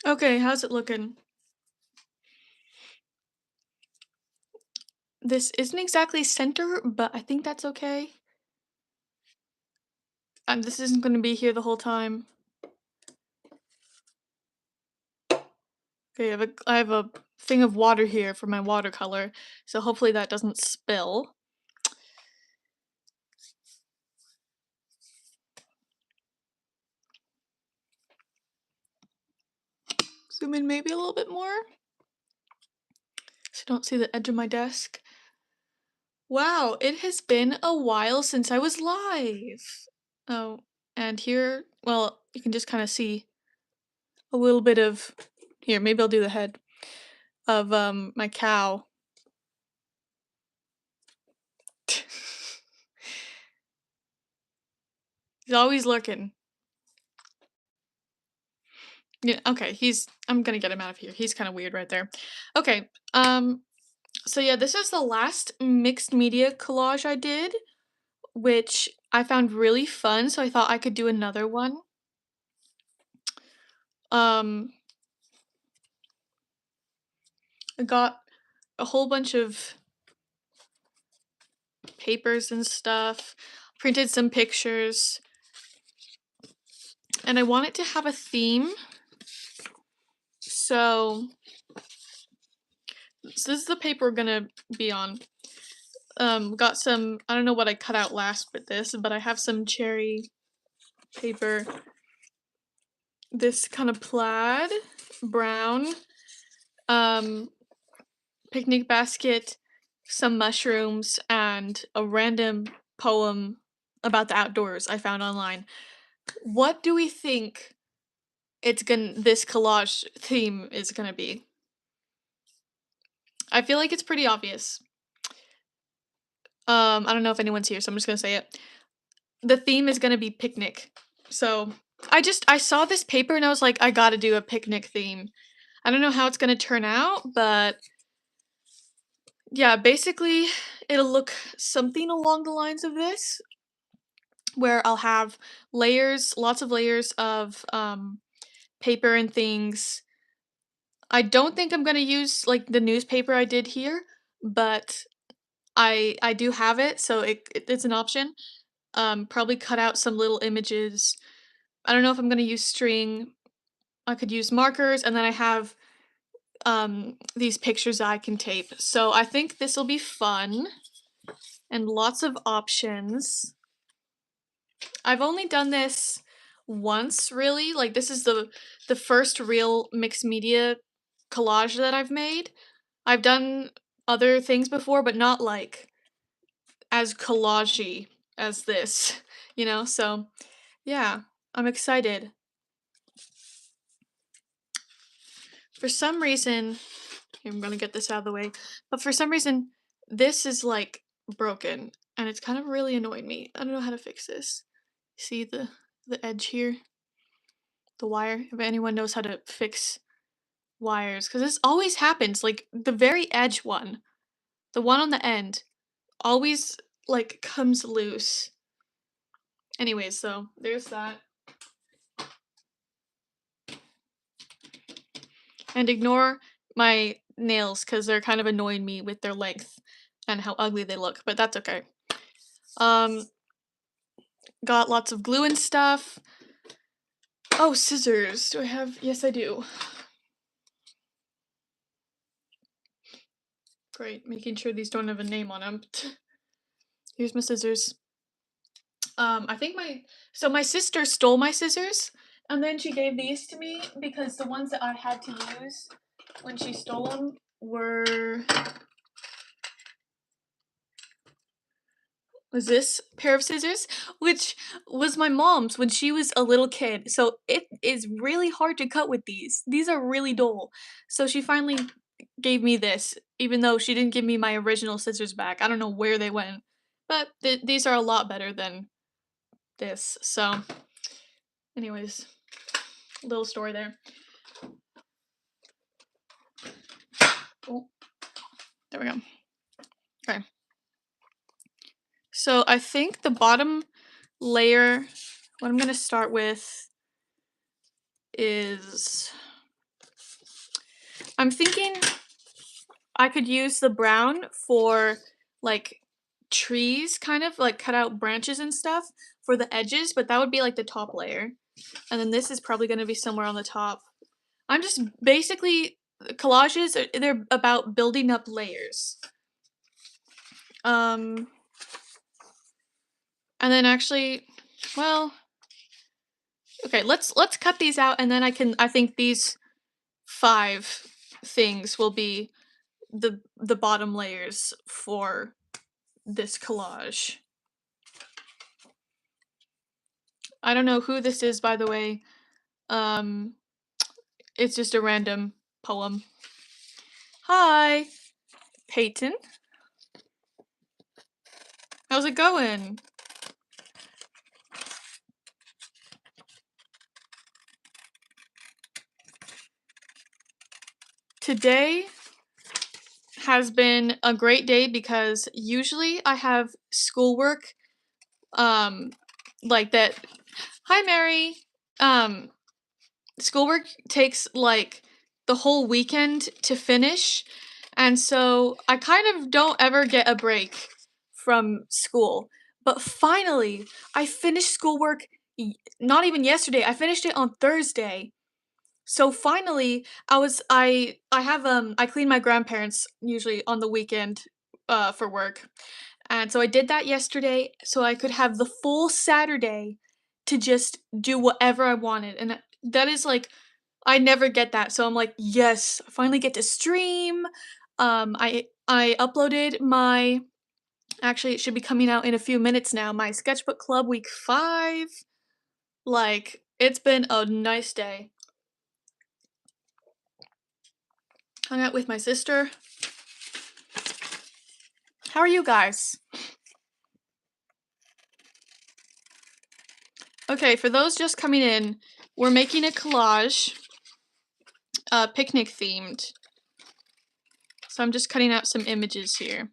Okay, how's it looking? This isn't exactly center, but I think that's okay. And this isn't gonna be here the whole time. Okay, I have a thing of water here for my watercolor, so hopefully that doesn't spill. Zoom in maybe a little bit more so I don't see the edge of my desk. Wow, it has been a while since I was live. Oh, and here, well, you can just kind of see a little bit of here, maybe I'll do the head of my cow. He's always lurking. Yeah, okay, I'm gonna get him out of here. He's kind of weird right there. Okay, so yeah, this is the last mixed media collage I did, which I found really fun, so I thought I could do another one. Um, I got a whole bunch of papers and stuff, printed some pictures, and I want it to have a theme. So this is the paper we're gonna be on. Got some, I don't know what I cut out last with this, but I have some cherry paper, this kind of plaid, brown, um, picnic basket, some mushrooms, and a random poem about the outdoors I found online. What do we think this collage theme is gonna be? I feel like it's pretty obvious. I don't know if anyone's here, so I'm just gonna say it. The theme is gonna be picnic. So I saw this paper and I was like, I gotta do a picnic theme. I don't know how it's gonna turn out, but yeah, basically it'll look something along the lines of this, where I'll have layers, lots of layers of paper and things. I don't think I'm gonna use like the newspaper I did here, but I do have it, so it's an option. Probably cut out some little images. I don't know if I'm gonna use string. I could use markers, and then I have these pictures that I can tape. So I think this will be fun and lots of options. I've only done this once, really. Like this is the first real mixed media collage that I've made. I've done other things before, but not like as collagey as this, you know? So, yeah, I'm excited. For some reason, here, I'm gonna get this out of the way, but for some reason, this is like broken and it's kind of really annoying me. I don't know how to fix this. See the edge here? The wire? If anyone knows how to fix wires, because this always happens, like the very edge one, the one on the end, always like comes loose. Anyways, so there's that. And ignore my nails because they're kind of annoying me with their length and how ugly they look, but that's okay. Um, got lots of glue and stuff. Oh, scissors. Do I have? Yes, I do. Great, making sure these don't have a name on them. Here's my scissors. I think my sister stole my scissors, and then she gave these to me because the ones that I had to use when she stole them was this pair of scissors, which was my mom's when she was a little kid. So it is really hard to cut with these. These are really dull. So she finally gave me this, even though she didn't give me my original scissors back. I don't know where they went, but these are a lot better than this. So, anyways, little story there. Oh, there we go. Okay. So I think the bottom layer, what I'm gonna start with is I'm thinking I could use the brown for, like, trees, kind of, like, cut out branches and stuff for the edges, but that would be, like, the top layer, and then this is probably gonna be somewhere on the top. I'm just basically collages they're about building up layers. Um, and then actually, well, okay, let's cut these out, and then I think these 5 things will be the bottom layers for this collage. I don't know who this is, by the way. Um, it's just a random poem. Hi, Peyton. How's it going? Today has been a great day because usually I have schoolwork um like that. Hi, Mary. Um schoolwork takes like the whole weekend to finish, and so I kind of don't ever get a break from school. But finally, I finished schoolwork not even yesterday. I finished it on Thursday. So finally, I have I clean my grandparents usually on the weekend for work. And so I did that yesterday so I could have the full Saturday to just do whatever I wanted. And that is like I never get that. So I'm like, yes, I finally get to stream. I uploaded my actually it should be coming out in a few minutes now, my sketchbook club week 5. Like it's been a nice day. Hung out with my sister. How are you guys? Okay, for those just coming in, we're making a collage, picnic themed. So I'm just cutting out some images here.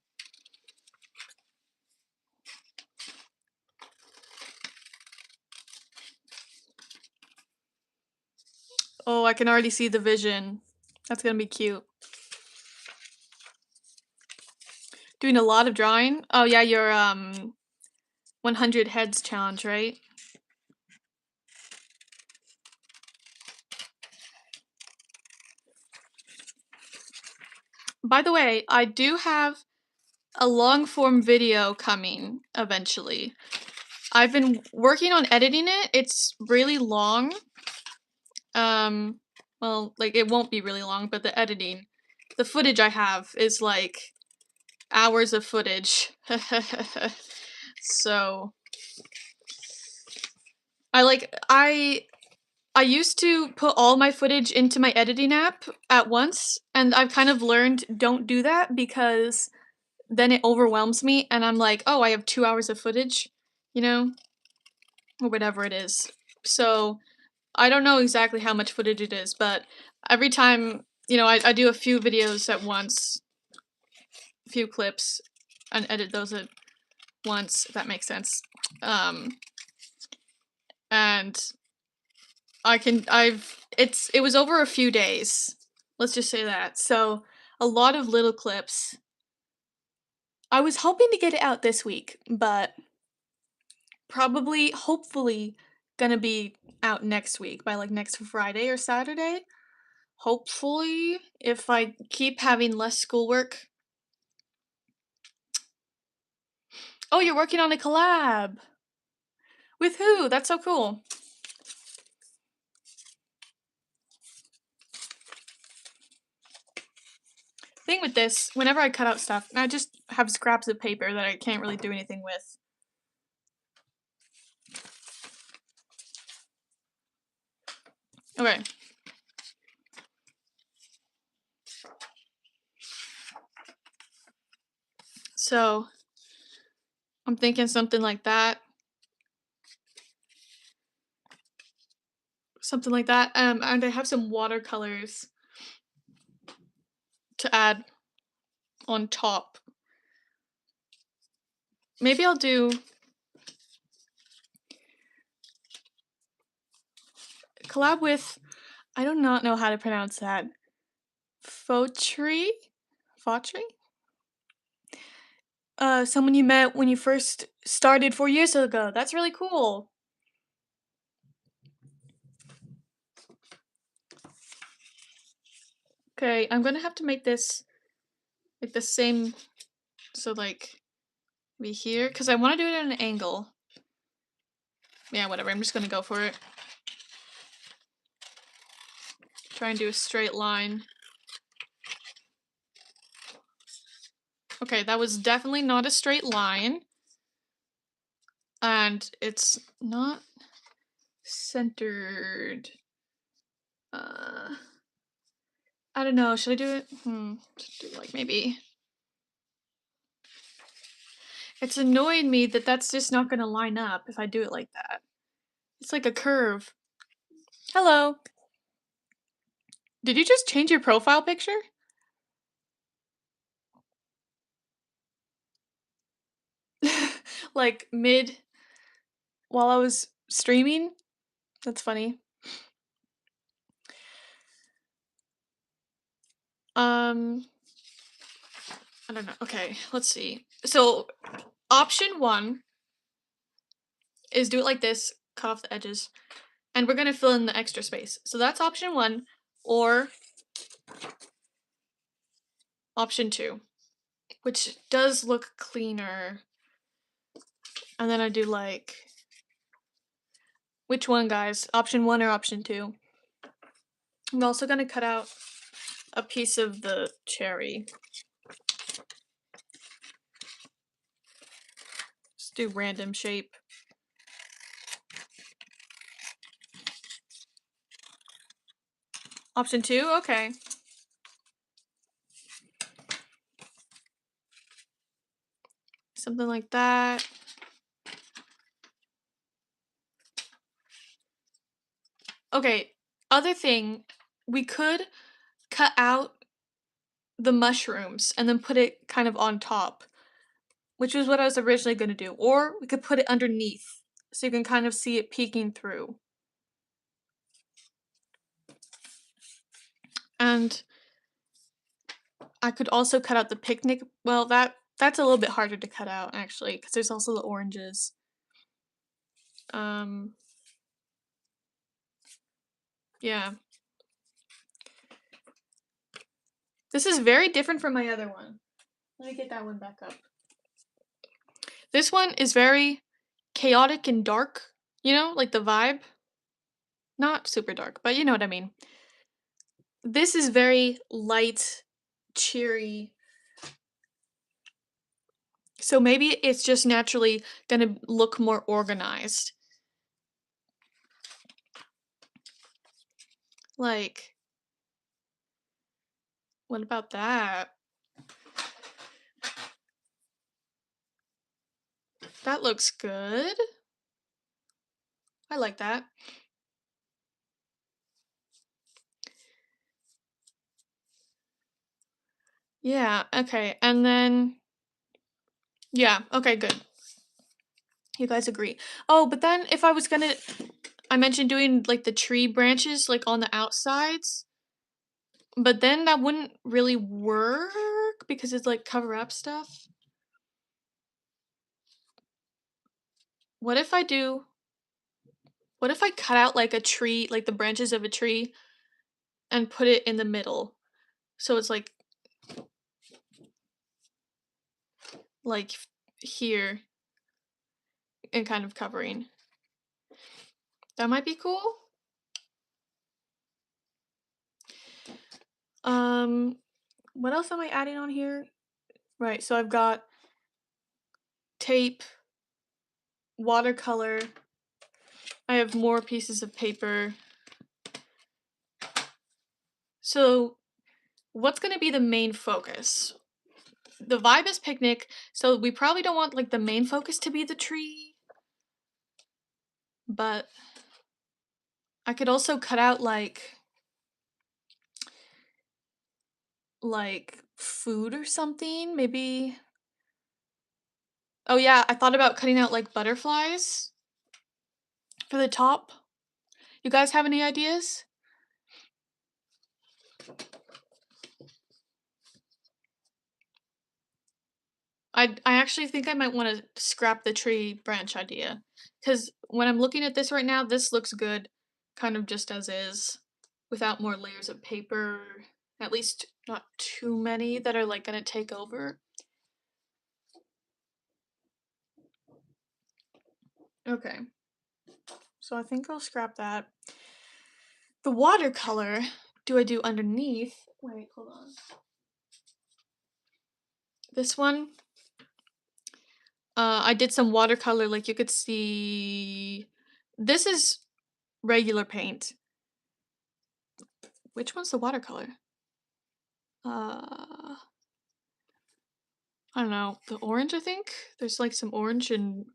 Oh, I can already see the vision. That's gonna be cute. Doing a lot of drawing? Oh yeah, your 100 heads challenge, right? By the way, I do have a long form video coming eventually. I've been working on editing it. It's really long. Well, like it won't be really long, but the editing, the footage I have is like hours of footage. So I used to put all my footage into my editing app at once, and I've kind of learned don't do that because then it overwhelms me and I'm like, "Oh, I have 2 hours of footage," you know, or whatever it is. So, I don't know exactly how much footage it is, but every time, I do a few videos at once, a few clips, and edit those at once, if that makes sense. And it was over a few days. Let's just say that. So, a lot of little clips. I was hoping to get it out this week, but probably, hopefully, gonna be out next week by like next Friday or Saturday. Hopefully, if I keep having less schoolwork. Oh, you're working on a collab. With who? That's so cool. Thing with this, whenever I cut out stuff, I just have scraps of paper that I can't really do anything with. Okay. So, I'm thinking something like that. Something like that. And I have some watercolors to add on top. Maybe I'll do collab with I do not know how to pronounce that. Faux-tree? Faux-tree? Someone you met when you first started 4 years ago. That's really cool. Okay, I'm gonna have to make this like the same, so like be here because I want to do it at an angle. Yeah, whatever. I'm just gonna go for it. Try and do a straight line. Okay, that was definitely not a straight line. And it's not centered. I don't know. Should I do it? Should do like maybe. It's annoying me that that's just not gonna line up if I do it like that. It's like a curve. Hello. Did you just change your profile picture? Like mid while I was streaming? That's funny. I don't know. Okay, let's see. So, option 1 is do it like this, cut off the edges, and we're gonna fill in the extra space. So that's option 1, or option 2, which does look cleaner. And then I do like, which one, guys? Option 1 or option 2? I'm also gonna cut out a piece of the cherry. Just do random shape. Option 2? Okay. Something like that. Okay, other thing, we could cut out the mushrooms and then put it kind of on top, which was what I was originally gonna do. Or we could put it underneath so you can kind of see it peeking through. And I could also cut out the picnic. Well, that's a little bit harder to cut out actually, because there's also the oranges. Yeah. This is very different from my other one. Let me get that one back up. This one is very chaotic and dark, like the vibe. Not super dark, but you know what I mean. This is very light, cheery. So maybe it's just naturally gonna look more organized. Like, what about that? That looks good. I like that. Yeah, okay. And then, yeah, okay, good. You guys agree. Oh, but then if I was gonna, I mentioned doing like the tree branches like on the outsides, but then that wouldn't really work because it's like cover up stuff. What if I do, what if I cut out like a tree, like the branches of a tree and put it in the middle? So it's like here and kind of covering. That might be cool. What else am I adding on here? Right, so I've got tape, watercolor. I have more pieces of paper. So, what's going to be the main focus? The vibe is picnic, so we probably don't want like the main focus to be the tree. But I could also cut out like food or something, maybe. Oh yeah, I thought about cutting out like butterflies for the top. You guys have any ideas? I actually think I might wanna scrap the tree branch idea, because when I'm looking at this right now, this looks good, kind of just as is, without more layers of paper, at least not too many that are, like, gonna take over. Okay, so I think I'll scrap that. The watercolor, do I do underneath? Wait, hold on. This one, I did some watercolor, like, you could see this is regular paint. Which one's the watercolor? Uh, I don't know, the orange, I think? There's, like, some orange and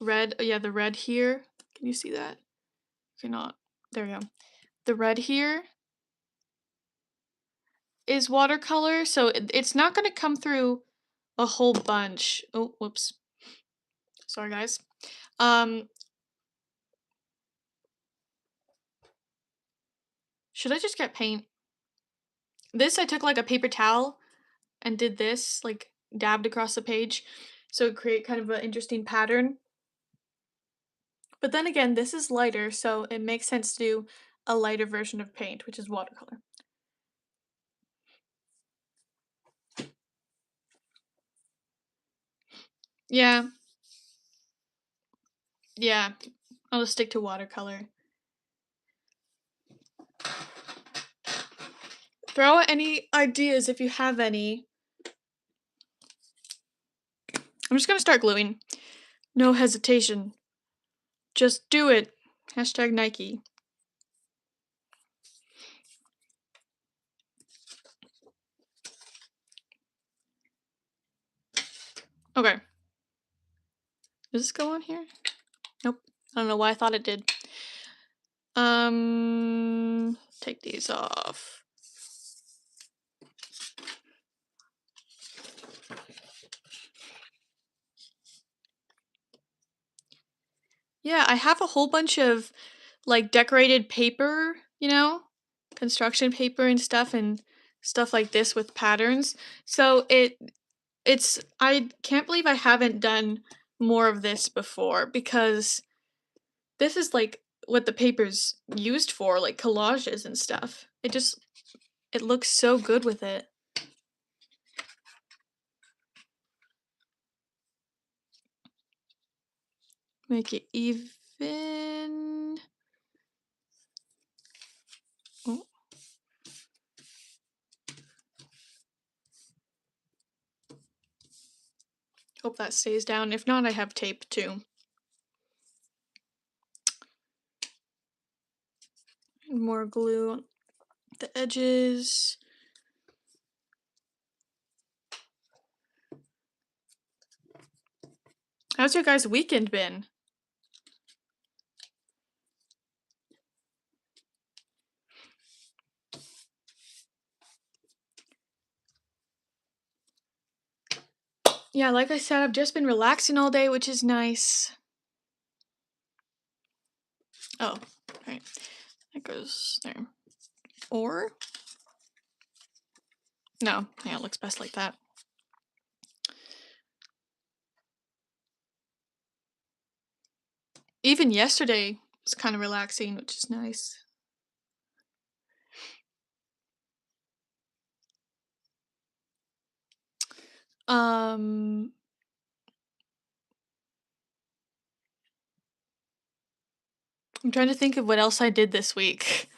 red. Yeah, the red here. Can you see that? Cannot. There we go. The red here is watercolor, so it's not gonna come through a whole bunch. Oh, whoops. Sorry, guys. Um, should I just get paint? This, I took, like, a paper towel and did this, like, dabbed across the page, so it create kind of an interesting pattern. But then again, this is lighter, so it makes sense to do a lighter version of paint, which is watercolor. Yeah, yeah, I'll just stick to watercolor. Throw out any ideas if you have any. I'm just gonna start gluing. No hesitation. Just do it. Hashtag Nike. Okay. Does this go on here? Nope. I don't know why I thought it did. Take these off. Yeah, I have a whole bunch of, like, decorated paper, construction paper and stuff like this with patterns. So it's I can't believe I haven't done more of this before because this is, like, what the paper's used for, like collages and stuff. It looks so good with it. Make it even. Oh. Hope that stays down. If not, I have tape too. More glue on the edges. How's your guys' weekend been? Yeah, like I said, I've just been relaxing all day, which is nice. Oh, right. That goes there. Or? No, yeah, it looks best like that. Even yesterday was kind of relaxing, which is nice. Um, I'm trying to think of what else I did this week.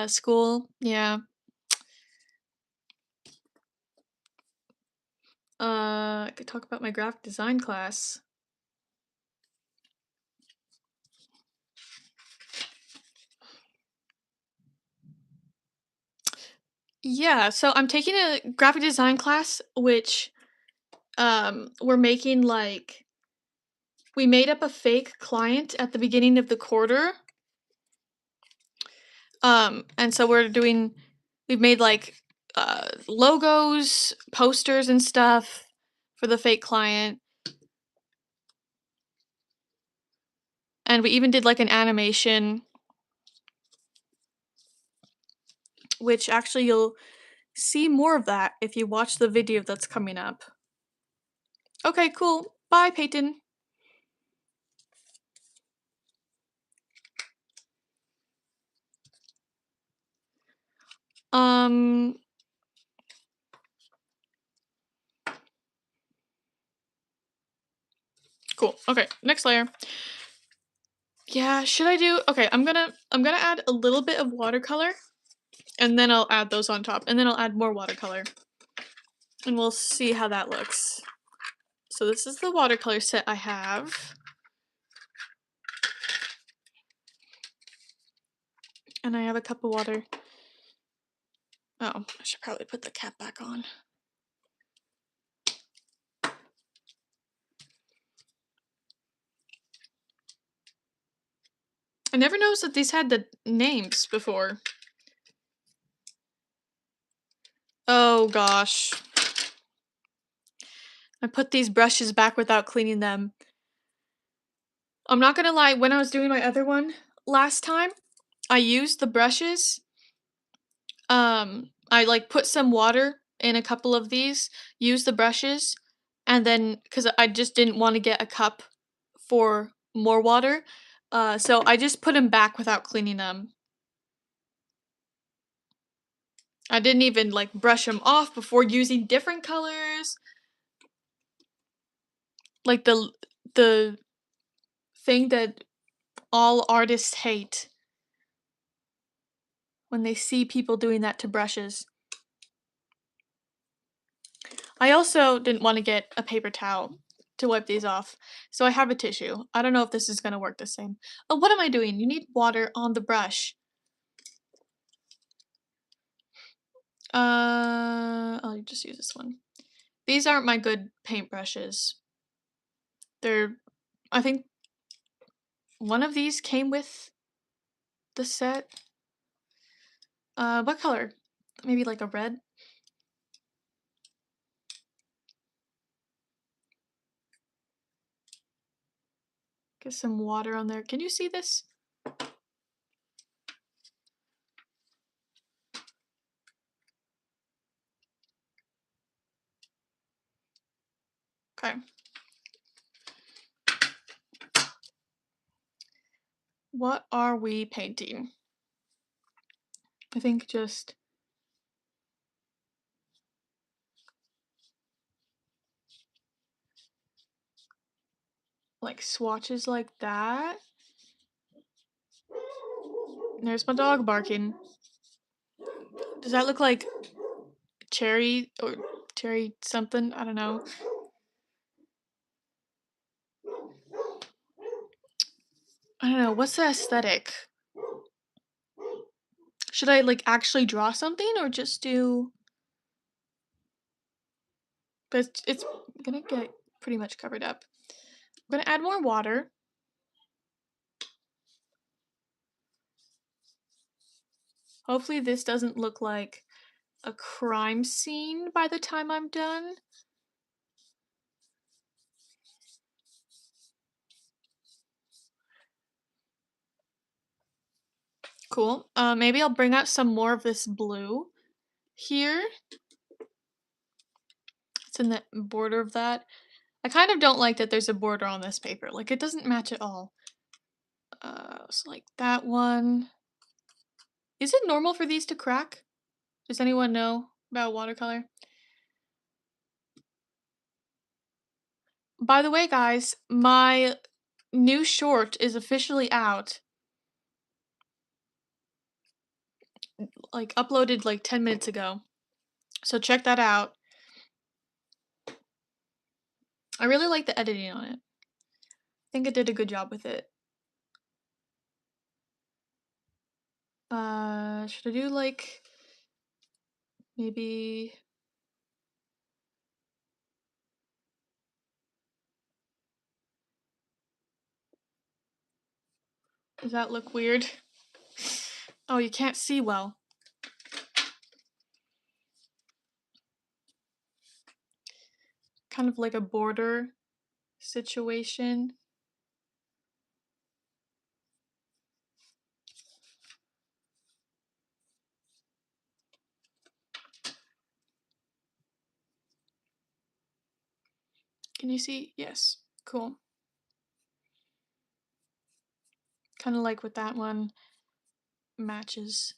School, yeah. I could talk about my graphic design class. Yeah, so I'm taking a graphic design class, which we're making like we made up a fake client at the beginning of the quarter. And so we've made like logos, posters and stuff for the fake client. And we even did like an animation, which actually you'll see more of that if you watch the video that's coming up. Okay, cool. Bye, Peyton. Um, cool. Okay, next layer. Yeah, should I do? Okay, I'm gonna add a little bit of watercolor, and then I'll add those on top, and then I'll add more watercolor, and we'll see how that looks. So this is the watercolor set I have, and I have a cup of water. Oh, I should probably put the cap back on. I never noticed that these had the names before. Oh gosh. I put these brushes back without cleaning them. I'm not gonna lie, when I was doing my other one last time, I used the brushes. I like put some water in a couple of these, used the brushes, and then because I just didn't want to get a cup for more water, so I just put them back without cleaning them. I didn't even like brush them off before using different colors. Like the thing that all artists hate when they see people doing that to brushes. I also didn't want to get a paper towel to wipe these off, so I have a tissue. I don't know if this is going to work the same. Oh, what am I doing? You need water on the brush. I'll just use this one. These aren't my good paint brushes. They're, I think one of these came with the set. What color? Maybe like a red? Get some water on there. Can you see this? Okay. What are we painting? I think just like swatches like that. There's my dog barking. Does that look like cherry or cherry something? I don't know. I don't know. What's the aesthetic? Should I like actually draw something or just do? But it's gonna get pretty much covered up. I'm gonna add more water. Hopefully this doesn't look like a crime scene by the time I'm done. Cool. Maybe I'll bring out some more of this blue here. It's in the border of that. I kind of don't like that there's a border on this paper. Like, it doesn't match at all. So like that one. Is it normal for these to crack? Does anyone know about watercolor? By the way, guys, my new short is officially out. Like, uploaded like 10 minutes ago. So check that out. I really like the editing on it. I think it did a good job with it. Should I do like maybe does that look weird? Oh, you can't see well. Kind of like a border situation. Can you see? Yes. Cool. Kind of like with that one matches.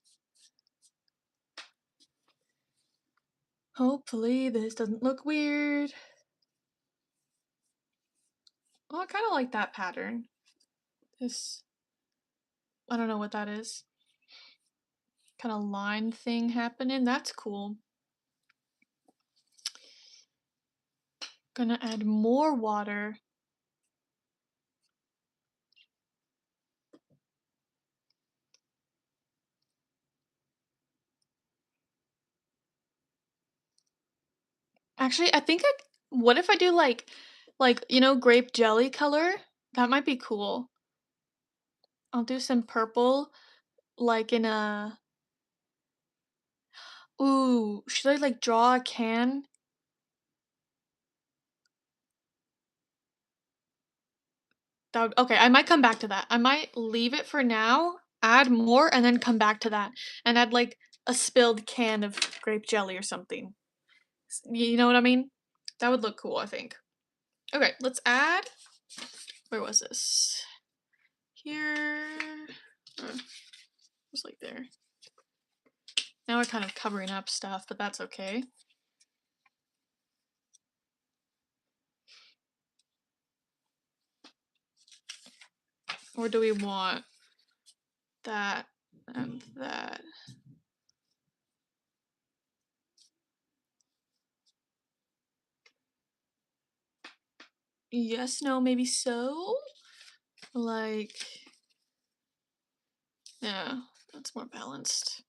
Hopefully this doesn't look weird. Oh, I kind of like that pattern. This, I don't know what that is. Kind of line thing happening. That's cool. Gonna add more water. Actually, I think what if I do like, you know, grape jelly color? That might be cool. I'll do some purple, like in a, ooh, should I like draw a can? Okay, I might come back to that. I might leave it for now, add more, and then come back to that, and add like a spilled can of grape jelly or something. You know what I mean? That would look cool, I think. Okay, let's add. Where was this? Here. Just like there. Now we're kind of covering up stuff, but that's okay. Or do we want that and that? Yes, no, maybe so. Like, yeah, that's more balanced.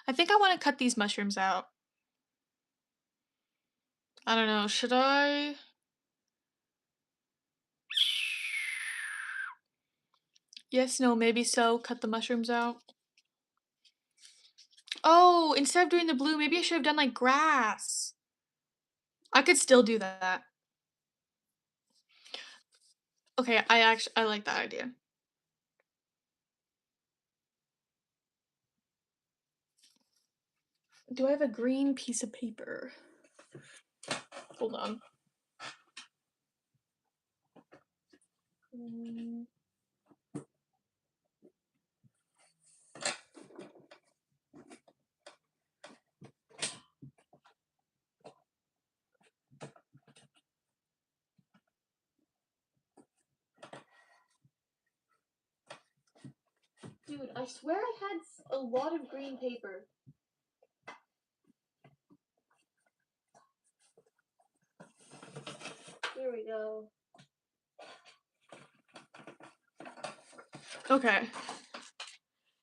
I think I want to cut these mushrooms out. I don't know, should I? Yes, no, maybe so. Cut the mushrooms out. Oh, instead of doing the blue, maybe I should have done like grass. I could still do that. Okay, I like that idea. Do I have a green piece of paper? Hold on. Mm. Dude, I swear I had a lot of green paper. Here we go. Okay.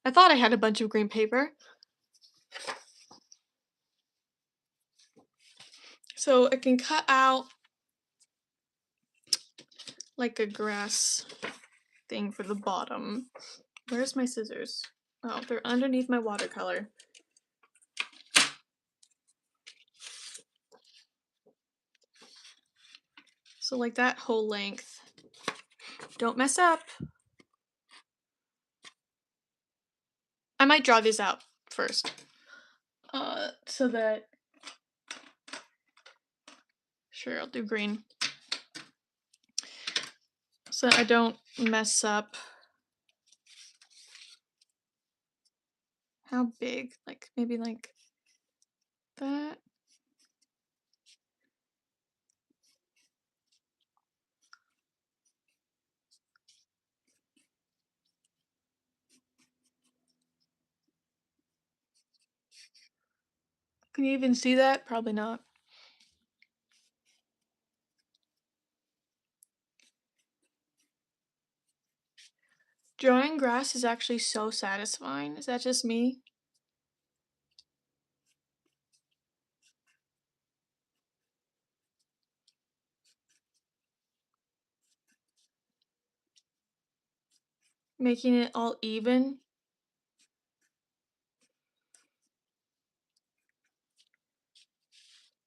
I thought I had a bunch of green paper. So I can cut out like a grass thing for the bottom. Where's my scissors? Oh, they're underneath my watercolor. So like that whole length. Don't mess up. I might draw these out first. So that, sure, I'll do green. So I don't mess up. How big? Like maybe like that. Can you even see that? Probably not. Drawing grass is actually so satisfying. Is that just me? Making it all even.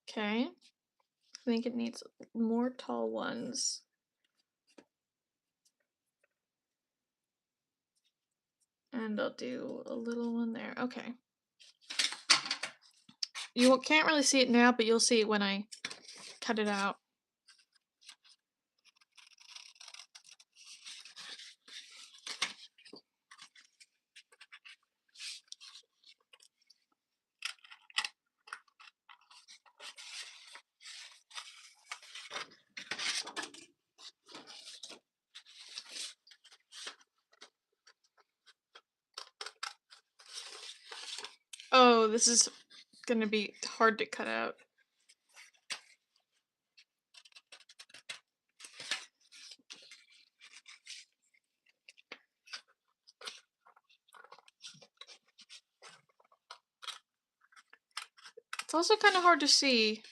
Okay. I think it needs more tall ones. And I'll do a little one there. Okay. You can't really see it now, but you'll see it when I cut it out. Oh, this is gonna be hard to cut out. It's also kind of hard to see.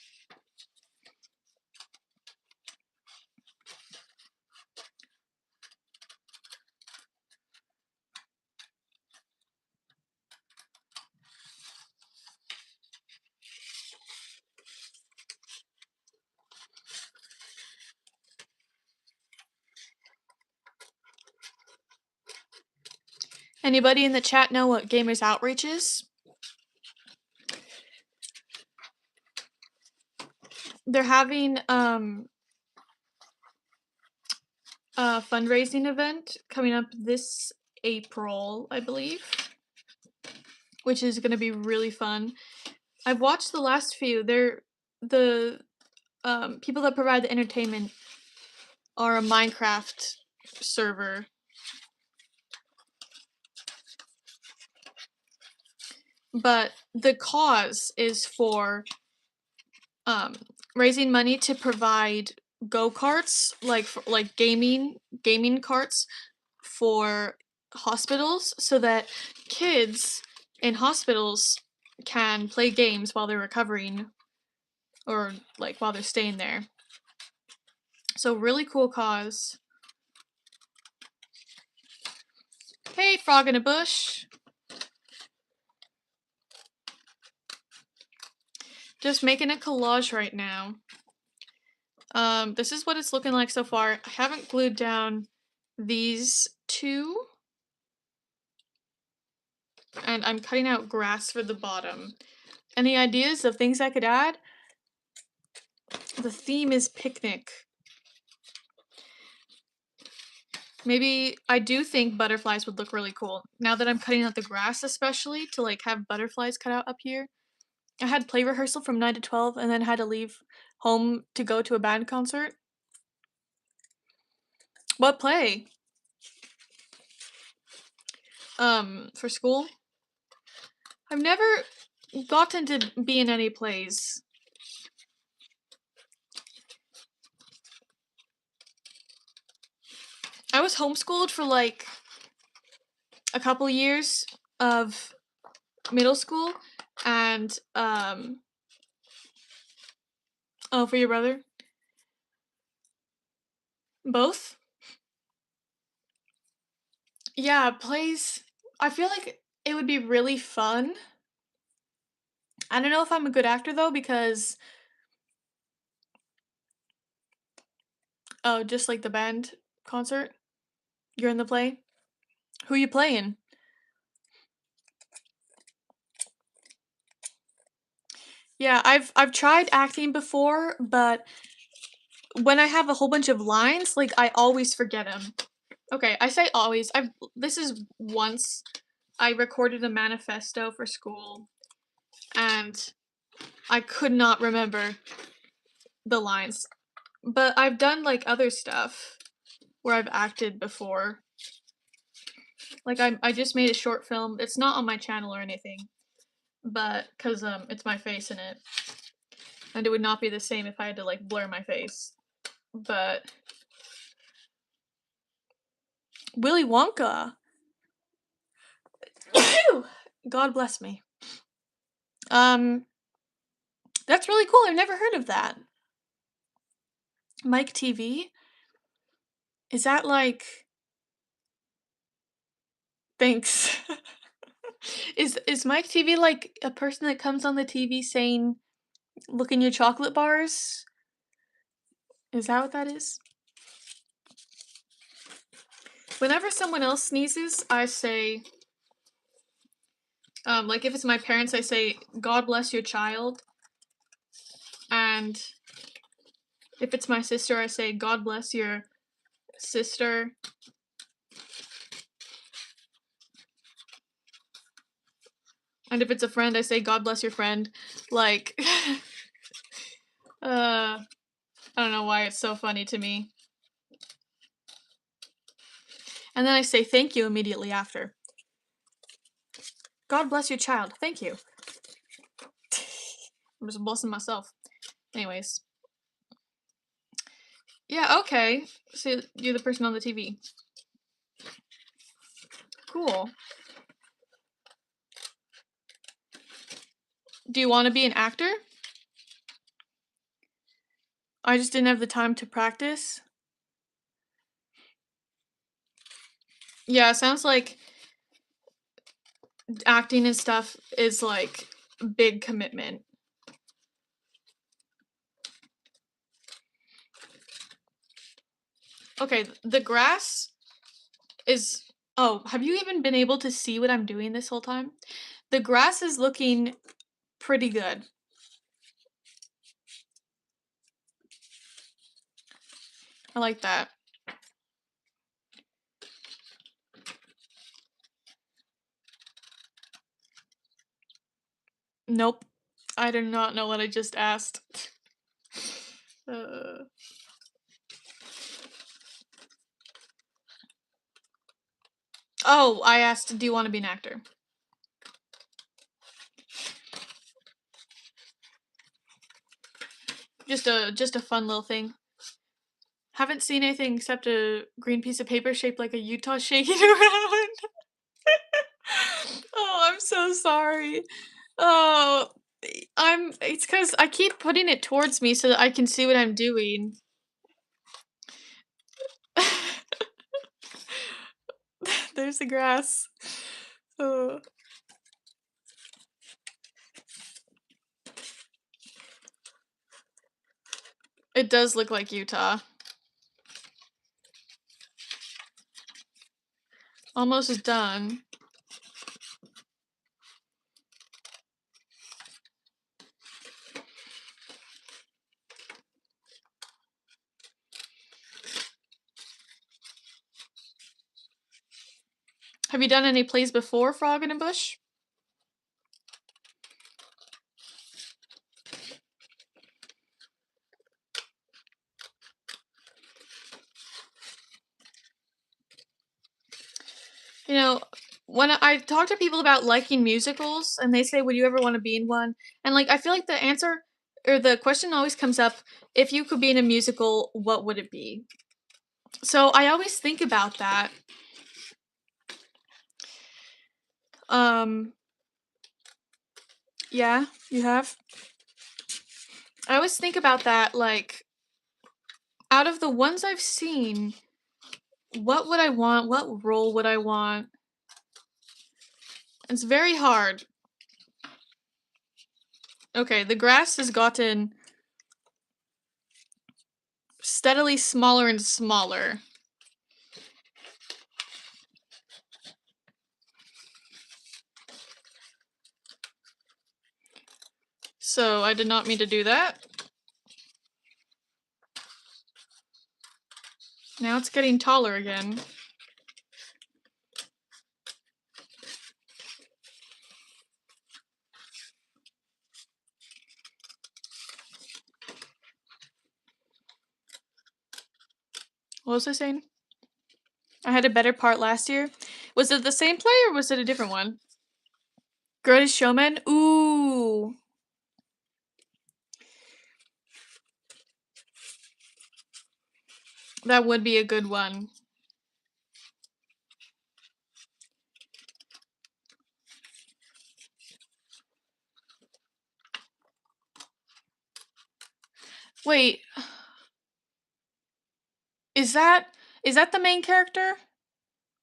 Anybody in the chat know what Gamers Outreach is? They're having a fundraising event coming up this April, I believe, which is going to be really fun. I've watched the last few. They're the people that provide the entertainment are a Minecraft server. But the cause is for raising money to provide go-karts, like gaming carts for hospitals, so that kids in hospitals can play games while they're recovering, or like while they're staying there. So really cool cause. Hey, frog in a bush. Just making a collage right now. This is what it's looking like so far. I haven't glued down these two. And I'm cutting out grass for the bottom. Any ideas of things I could add? The theme is picnic. Maybe I do think butterflies would look really cool. Now that I'm cutting out the grass, especially, to like have butterflies cut out up here. I had play rehearsal from 9 to 12 and then had to leave home to go to a band concert. What play? For school? I've never gotten to be in any plays. I was homeschooled for like a couple years of middle school, and oh, for your brother? Both? Yeah, plays. I feel like it would be really fun. I don't know if I'm a good actor though, because oh, just like the band concert, you're in the play. Who you playing? Yeah, I've tried acting before, but when I have a whole bunch of lines, like I always forget them. Okay, I say always. This is once I recorded a manifesto for school, and I could not remember the lines. But I've done like other stuff where I've acted before. Like I just made a short film. It's not on my channel or anything, but cuz it's my face in it. And it would not be the same if I had to like blur my face. But Willy Wonka. God bless me. That's really cool. I've never heard of that. Mike TV? Is that like thanks. Is Mike TV like a person that comes on the TV saying look in your chocolate bars? Is that what that is? Whenever someone else sneezes, I say Like if it's my parents, I say, God bless your child. And if it's my sister, I say, God bless your sister. And if it's a friend, I say, God bless your friend. Like, I don't know why it's so funny to me. And then I say thank you immediately after. God bless your child. Thank you. I'm just blessing myself. Anyways. Yeah, okay. So you're the person on the TV. Cool. Do you want to be an actor? I just didn't have the time to practice. Yeah, it sounds like acting and stuff is like big commitment. Okay, the grass is... Oh, have you even been able to see what I'm doing this whole time? The grass is looking pretty good. I like that. Nope. I do not know what I just asked. uh... Oh, I asked, do you want to be an actor? Just a fun little thing. Haven't seen anything except a green piece of paper shaped like a Utah shaking around. Oh, I'm so sorry. Oh, it's because I keep putting it towards me so that I can see what I'm doing. There's the grass. Oh. It does look like Utah. Almost done. Have you done any plays before, Frog in a Bush? You know, when I talk to people about liking musicals and they say, would you ever want to be in one? And like, I feel like the answer or the question always comes up, if you could be in a musical, what would it be? So I always think about that. Um, yeah, you have? I always think about that, like, out of the ones I've seen, what would I want? What role would I want? It's very hard. Okay, the grass has gotten steadily smaller and smaller. So I did not mean to do that. Now it's getting taller again. What was I saying? I had a better part last year. Was it the same play or was it a different one? Greatest Showman? Ooh. That would be a good one. Wait. Is that the main character?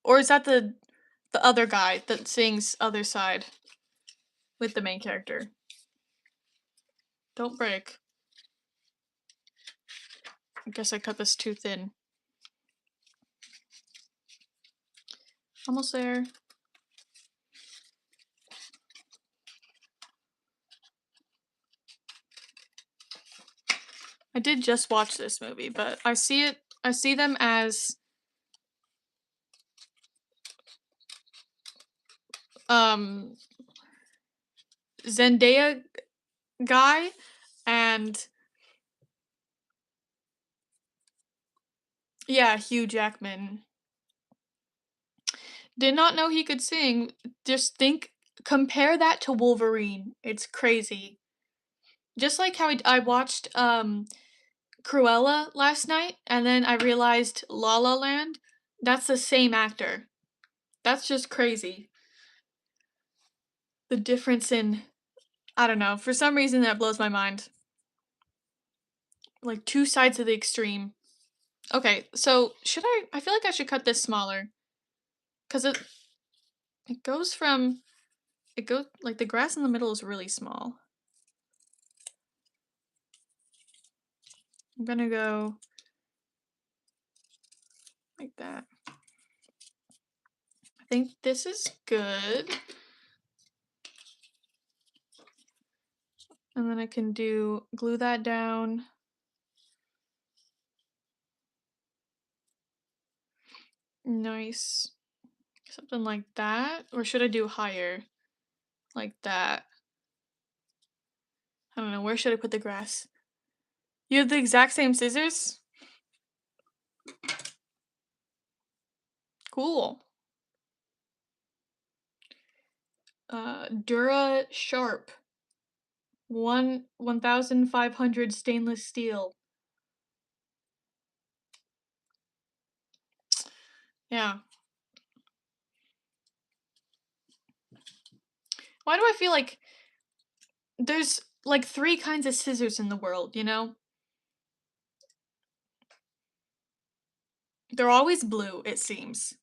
Or is that the other guy that sings Other Side with the main character? Don't break. I guess I cut this too thin. Almost there. I did just watch this movie, but I see them as um Zendaya guy and yeah, Hugh Jackman. Did not know he could sing. Just compare that to Wolverine. It's crazy. Just like how I watched Cruella last night and then I realized La La Land, that's the same actor. That's just crazy. The difference in I don't know, for some reason that blows my mind. Like two sides of the extreme. Okay, so should I feel like I should cut this smaller cuz it goes from it goes like the grass in the middle is really small. I'm going to go like that. I think this is good. And then I can glue that down. Nice. Something like that. Or should I do higher? Like that. I don't know. Where should I put the grass? You have the exact same scissors? Cool. Dura Sharp. 1500 stainless steel. Yeah. Why do I feel like there's like three kinds of scissors in the world, you know? They're always blue, it seems.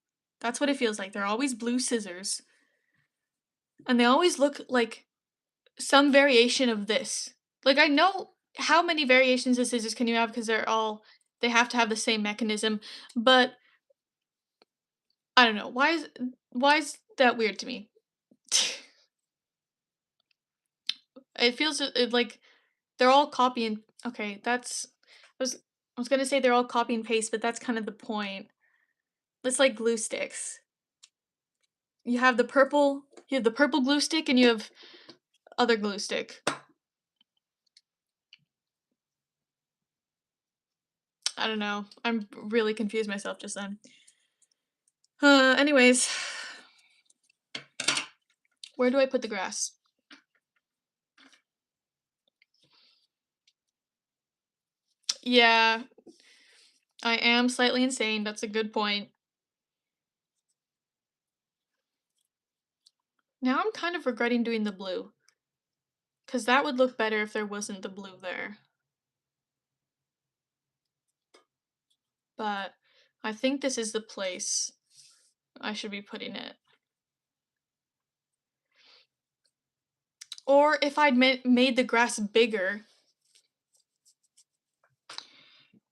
That's what it feels like. They're always blue scissors. And they always look like some variation of this. Like I know how many variations of scissors can you have because they have to have the same mechanism, but I don't know. Why is that weird to me? It feels like they're all copy and okay, I was gonna say they're all copy and paste, but that's kind of the point. It's like glue sticks. You have the purple glue stick and you have other glue stick. I don't know. I'm really confused myself just then. Anyways, where do I put the grass? Yeah, I am slightly insane. That's a good point. Now I'm kind of regretting doing the blue. Because that would look better if there wasn't the blue there. But I think this is the place I should be putting it. Or if I'd made the grass bigger.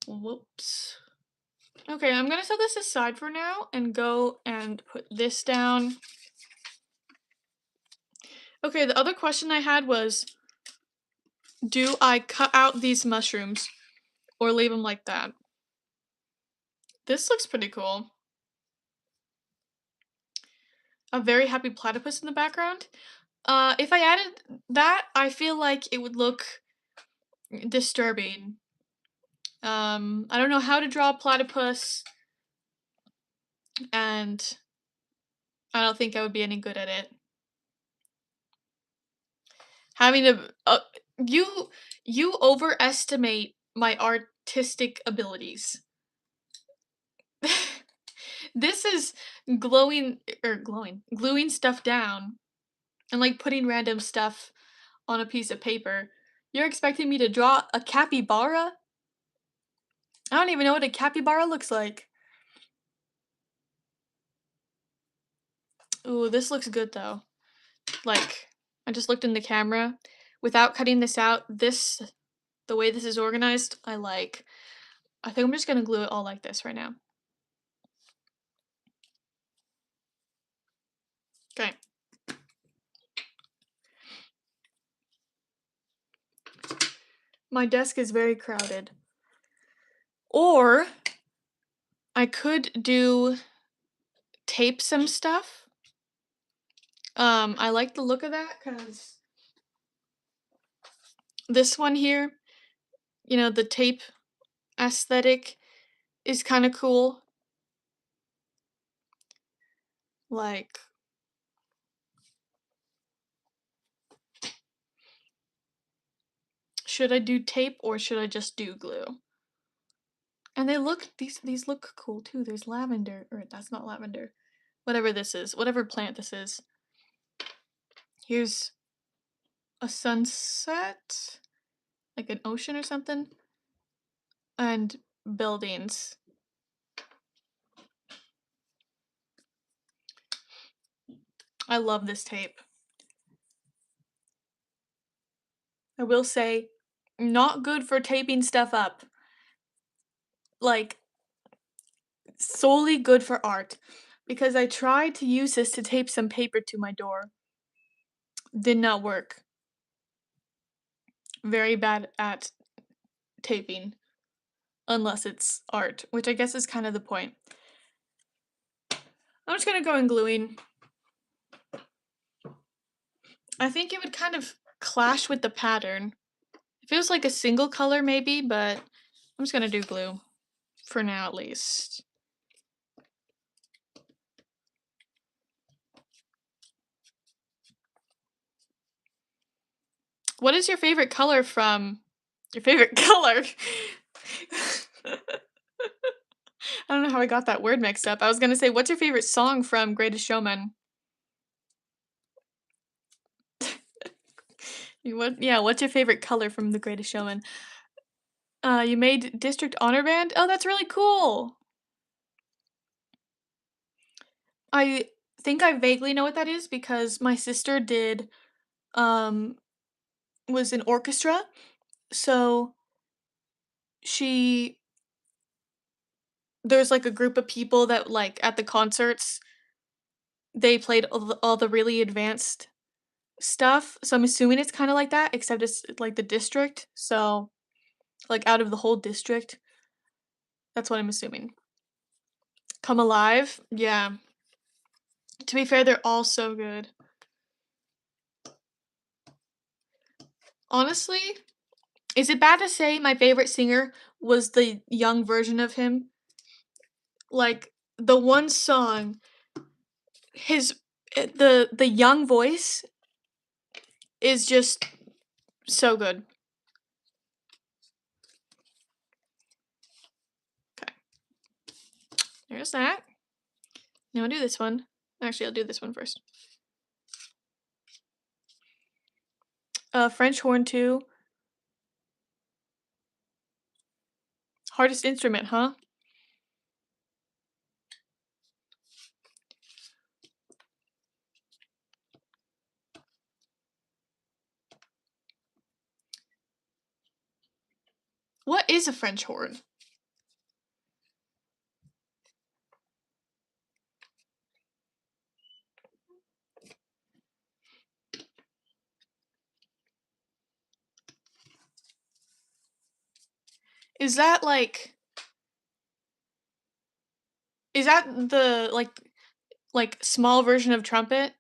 Whoops. Okay, I'm gonna set this aside for now and go and put this down. Okay, the other question I had was, do I cut out these mushrooms or leave them like that? This looks pretty cool. A very happy platypus in the background. If I added that, I feel like it would look disturbing. I don't know how to draw a platypus, and I don't think I would be any good at it. Having to you overestimate my artistic abilities. This is gluing stuff down and like putting random stuff on a piece of paper. You're expecting me to draw a capybara? I don't even know what a capybara looks like. Ooh, this looks good though. Like, I just looked in the camera. Without cutting this out, the way this is organized, I like. I think I'm just gonna glue it all like this right now. Okay. My desk is very crowded. Or I could do tape some stuff. I like the look of that because this one here, the tape aesthetic is kind of cool. Like, should I do tape or should I just do glue? And these look cool too. There's lavender, or that's not lavender. Whatever this is, whatever plant this is. Here's a sunset, like an ocean or something, and buildings. I love this tape. I will say, not good for taping stuff up. Like, solely good for art. Because I tried to use this to tape some paper to my door. Did not work. Very bad at taping. Unless it's art, which I guess is kind of the point. I'm just gonna go in gluing. I think it would kind of clash with the pattern. If it was like a single color, maybe, but I'm just gonna do glue. For now, at least. What is your favorite color from your favorite color? I don't know how I got that word mixed up. I was gonna say, what's your favorite song from Greatest Showman? What's your favorite color from The Greatest Showman? You made District Honor Band? Oh, that's really cool. I think I vaguely know what that is because my sister um, was in orchestra, so she there's like a group of people that like at the concerts they played all the really advanced stuff. So I'm assuming it's kind of like that, except it's like the district. So like out of the whole district, that's what I'm assuming. Come Alive, yeah. To be fair, they're all so good. Honestly, is it bad to say my favorite singer was the young version of him? Like the one song, his the young voice is just so good. Okay, there's that. Now I'll do this one. Actually, I'll do this one first. French horn too. Hardest instrument, huh? What is a French horn? Is that is that the like small version of trumpet?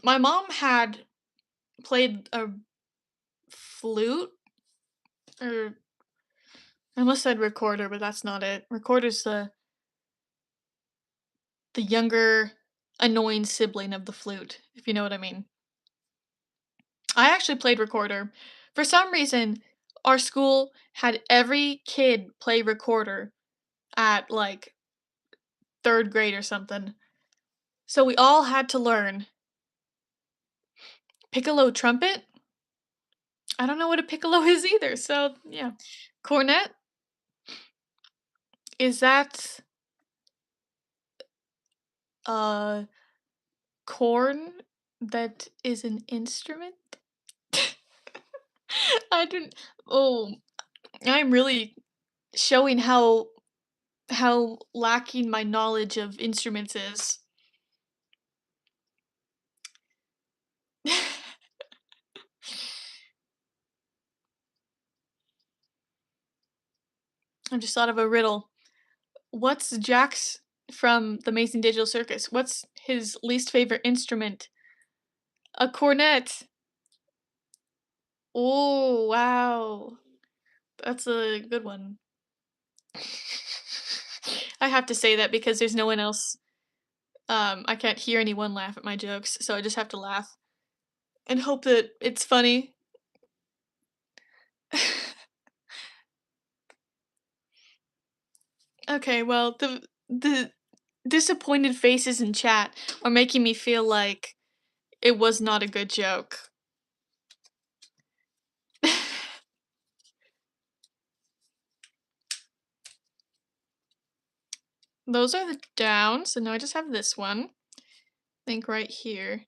My mom had played a flute, or I almost said recorder, but that's not it. Recorder's the younger annoying sibling of the flute, if you know what I mean. I actually played recorder. For some reason, our school had every kid play recorder at like 3rd grade or something. So we all had to learn piccolo trumpet. I don't know what a piccolo is either. So, yeah. Cornet, is that a corn that is an instrument? I don't. Oh, I'm really showing how lacking my knowledge of instruments is. I just thought of a riddle. What's Jack's from the Amazing Digital Circus? What's his least favorite instrument? A cornet. Oh, wow. That's a good one. I have to say that because there's no one else. I can't hear anyone laugh at my jokes, so I just have to laugh and hope that it's funny. Okay, well, the disappointed faces in chat are making me feel like it was not a good joke. Those are the down, so now I just have this one. I think right here.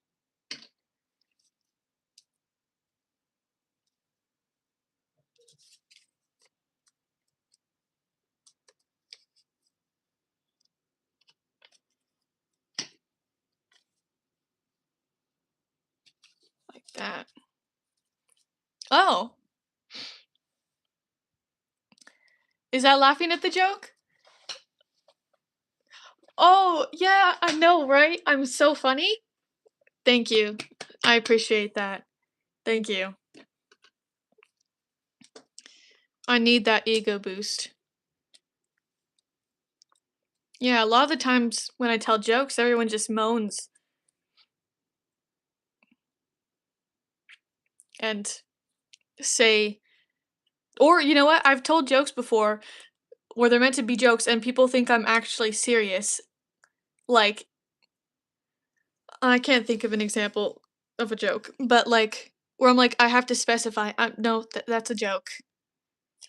Like that. Oh! Is that laughing at the joke? Oh, yeah, I know, right? I'm so funny. Thank you. I appreciate that. Thank you. I need that ego boost. Yeah, a lot of the times when I tell jokes, everyone just moans. And say, or you know what? I've told jokes before where they're meant to be jokes and people think I'm actually serious. Like, I can't think of an example of a joke, but like, where I'm like, I have to specify, no, that's a joke.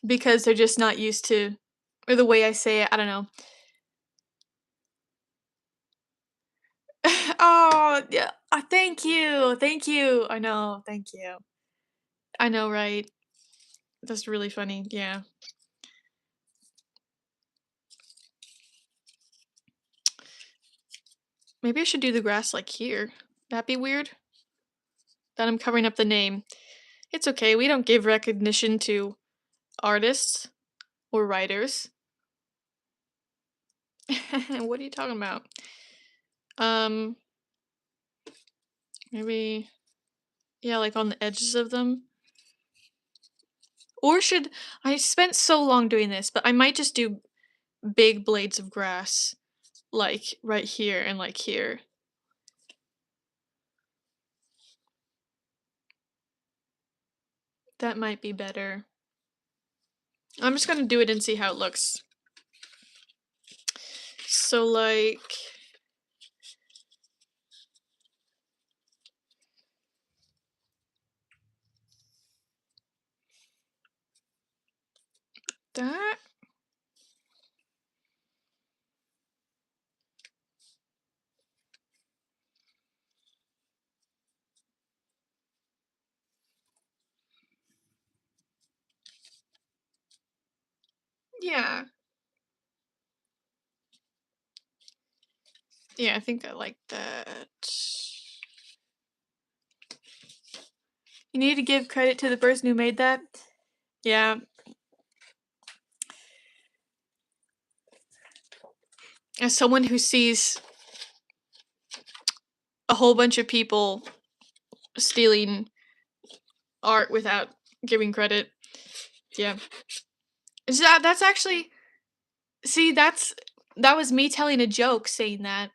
Because they're just not used to, or the way I say it, I don't know. Oh, yeah. Thank you. Thank you. I know. Thank you. I know, right? That's really funny. Yeah. Maybe I should do the grass like here. That'd be weird. That I'm covering up the name. It's okay. We don't give recognition to artists or writers. What are you talking about? Um, maybe, yeah, like on the edges of them. Or should I spent so long doing this, but I might just do big blades of grass, like right here and like here. That might be better. I'm just gonna do it and see how it looks. So like that. Yeah. Yeah, I think I like that. You need to give credit to the person who made that. Yeah. As someone who sees a whole bunch of people stealing art without giving credit. Yeah. That's actually, see, that was me telling a joke saying that,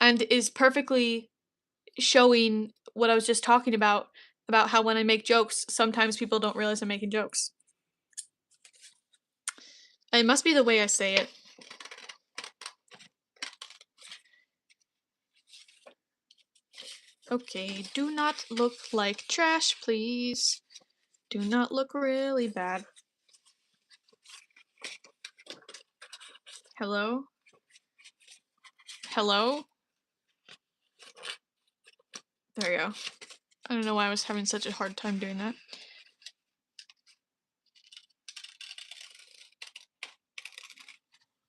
and is perfectly showing what I was just talking about how when I make jokes, sometimes people don't realize I'm making jokes. It must be the way I say it. Okay, do not look like trash, please. Do not look really bad. Hello? Hello? There we go. I don't know why I was having such a hard time doing that.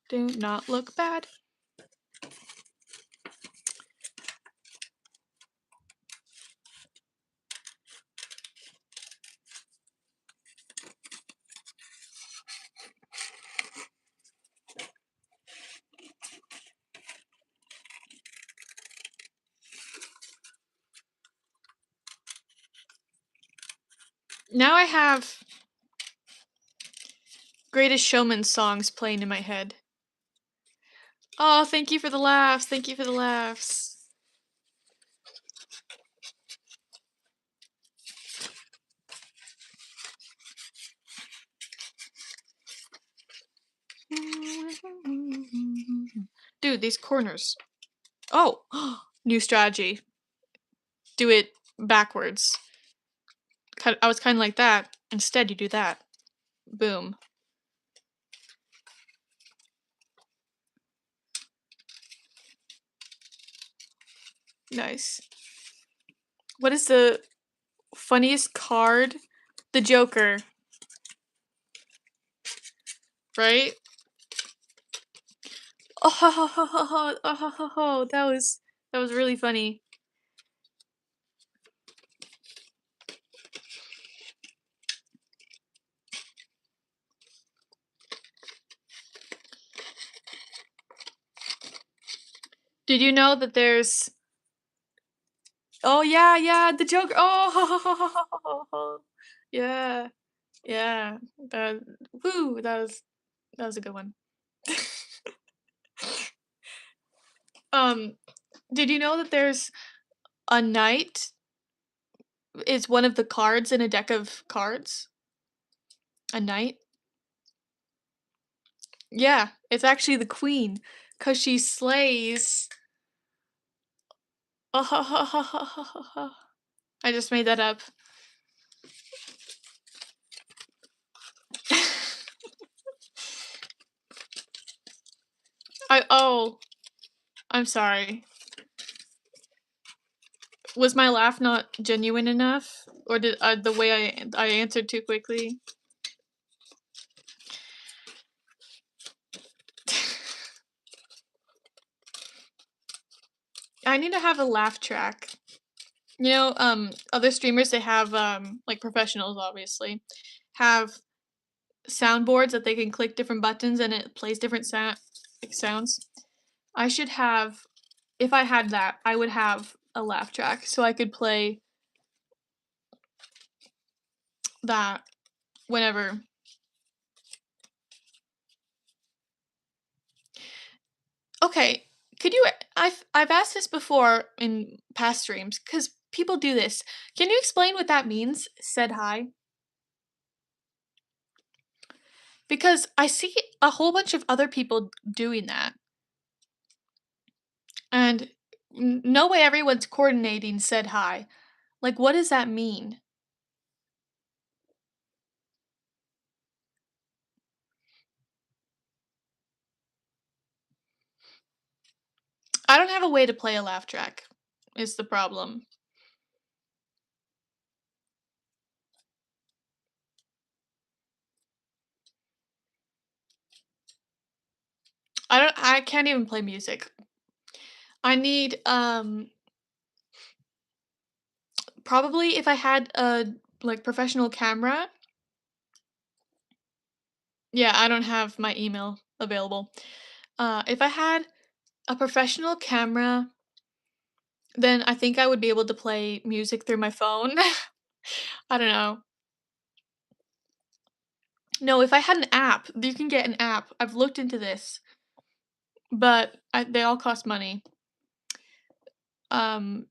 Do not look bad. Now I have Greatest Showman songs playing in my head. Oh, thank you for the laughs. Thank you for the laughs. Dude, these corners. Oh, new strategy. Do it backwards. I was kind of like that. Instead, you do that. Boom. Nice. What is the funniest card? The Joker. Right? Oh, ho, ho, ho, ho, ho, oh, ho, ho, ho. That was really funny. Did you know that there's Oh yeah, yeah, the Joker. Oh, yeah, yeah. That woo, that was a good one. Um, did you know that there's a knight is one of the cards in a deck of cards? A knight? Yeah, it's actually the queen, cause she slays. I just made that up. Oh, I'm sorry. Was my laugh not genuine enough, or did the way I answered too quickly? I need to have a laugh track. You know, other streamers they have like professionals obviously have soundboards that they can click different buttons and it plays different sounds. I should have if I had that, I would have a laugh track so I could play that whenever. Okay, could you I've asked this before in past streams cuz people do this. Can you explain what that means? Said hi. Because I see a whole bunch of other people doing that. And no way everyone's coordinating said hi. Like, what does that mean? I don't have a way to play a laugh track, is the problem. I can't even play music. I need probably if I had a like professional camera. Yeah, I don't have my email available. If I had a professional camera, then I think I would be able to play music through my phone. I don't know. No, if I had an app, you can get an app. I've looked into this, but they all cost money. Um,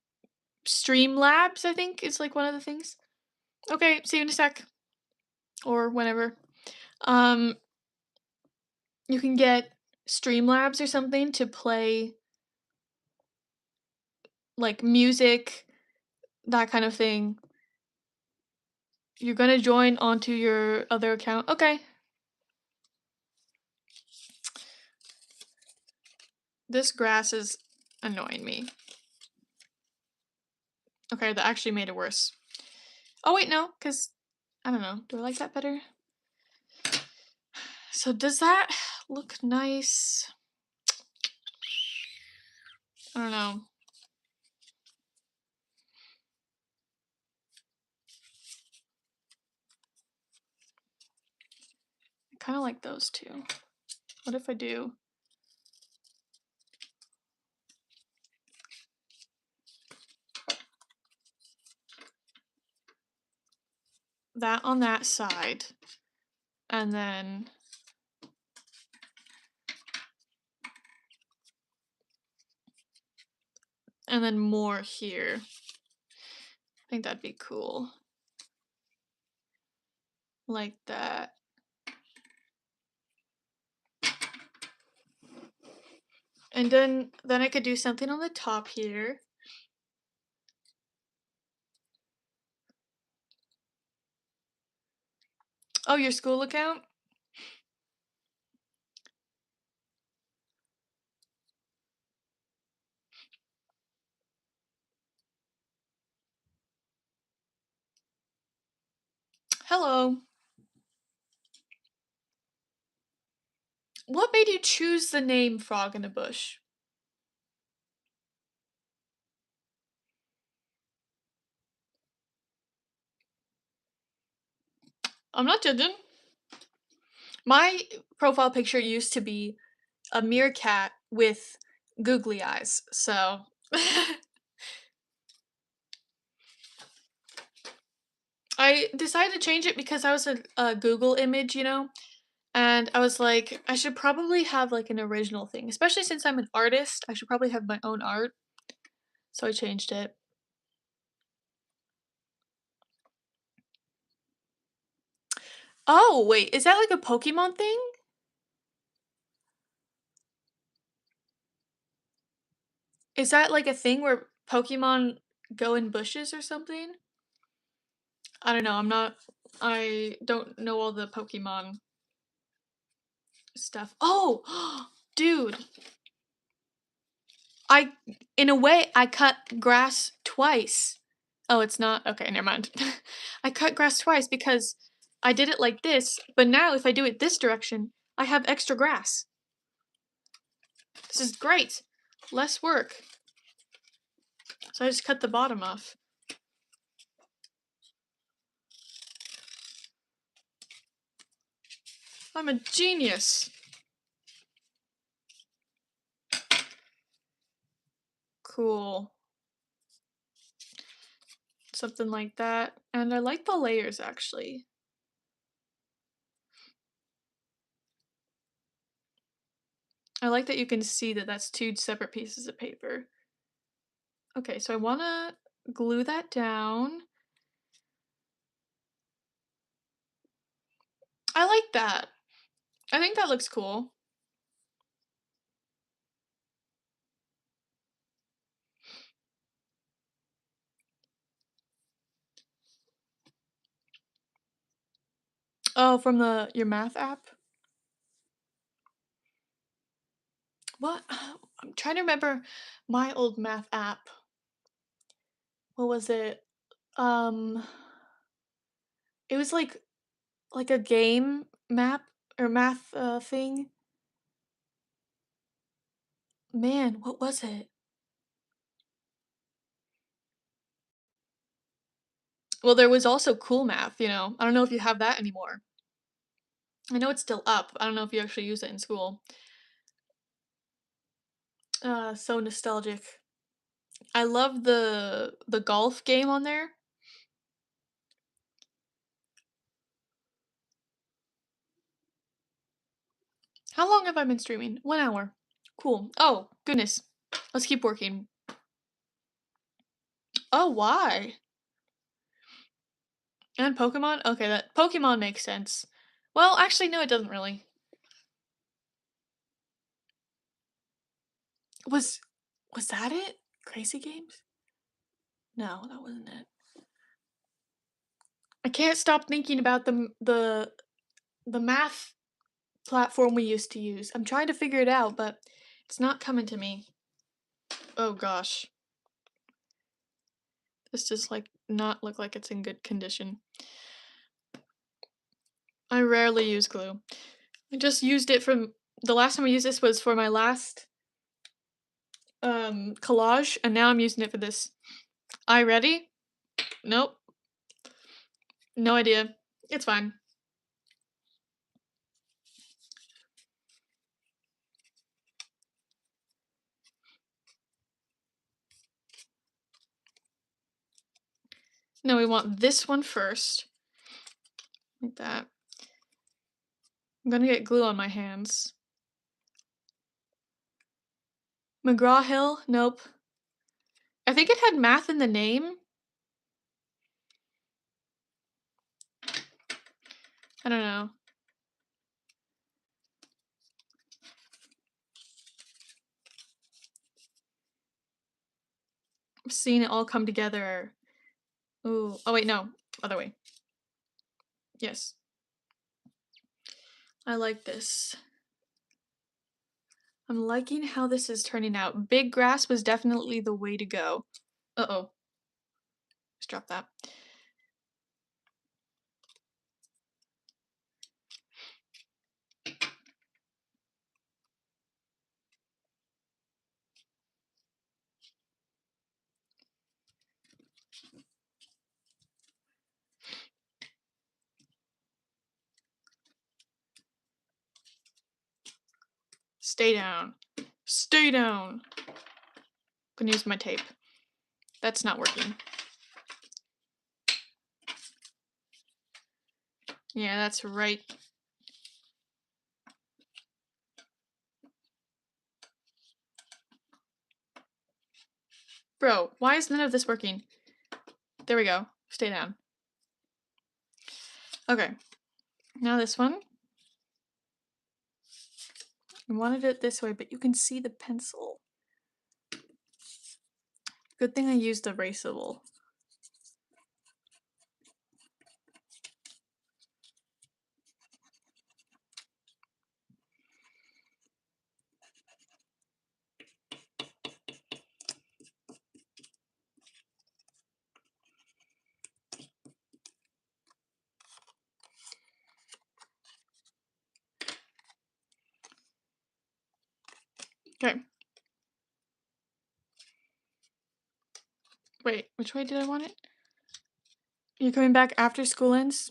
Streamlabs, I think, is like one of the things. Okay, see you in a sec, or whenever. Um, you can get Streamlabs or something to play like music, that kind of thing. You're gonna join onto your other account. Okay. This grass is annoying me. Okay, that actually made it worse. Oh wait, no, because I don't know. Do I like that better? So does that look nice? I don't know. I kind of like those two. What if I do? that on that side. And then more here. I think that'd be cool. Like that. And then I could do something on the top here. Oh, your school account? Hello. What made you choose the name Frog in a Bush? I'm not judging. My profile picture used to be a meerkat with googly eyes, so I decided to change it because I was a Google image, you know, and I was like, I should probably have like an original thing, especially since I'm an artist. I should probably have my own art, so I changed it. Oh, wait, is that like a Pokemon thing? Is that like a thing where Pokemon go in bushes or something? I don't know. I don't know all the Pokemon stuff. Oh, dude. I, in a way, I cut grass twice. Oh, it's not? Okay, never mind. I cut grass twice because I did it like this, but now if I do it this direction, I have extra grass. This is great. Less work. So I just cut the bottom off. I'm a genius. Cool. Something like that. And I like the layers actually. I like that you can see that that's two separate pieces of paper. Okay, so I want to glue that down. I like that. I think that looks cool. Oh, from the your math app? What? I'm trying to remember my old math app. What was it? Um, it was like a game map or math thing. Man, what was it? Well, there was also Cool Math, you know. I don't know if you have that anymore. I know it's still up. I don't know if you actually use it in school. So nostalgic. I love the golf game on there. How long have I been streaming? 1 hour. Cool. Oh, goodness. Let's keep working. Oh, why? And Pokemon? Okay, that Pokemon makes sense. Well, actually, no, it doesn't really. Was was that it? Crazy Games? No, that wasn't it. I can't stop thinking about the math platform we used to use. I'm trying to figure it out, but it's not coming to me. Oh gosh. This does like not look like it's in good condition. I rarely use glue. I just used it from the last time I used this was for my last collage, and now I'm using it for this. I ready? Nope. No idea. It's fine. No, we want this one first. like that. I'm gonna get glue on my hands. McGraw-Hill? Nope. I think it had math in the name. I don't know. I've seen it all come together. Ooh. Oh wait, no. Other way. Yes. I like this. I'm liking how this is turning out. Big grass was definitely the way to go. Uh-oh. Let's drop that. Stay down. Stay down. Gonna use my tape. That's not working. Yeah, that's right. Bro, why is none of this working? There we go. Stay down. Okay. Now this one. I wanted it this way, but you can see the pencil. Good thing I used erasable. Okay. Wait, which way did I want it? You're coming back after school ends?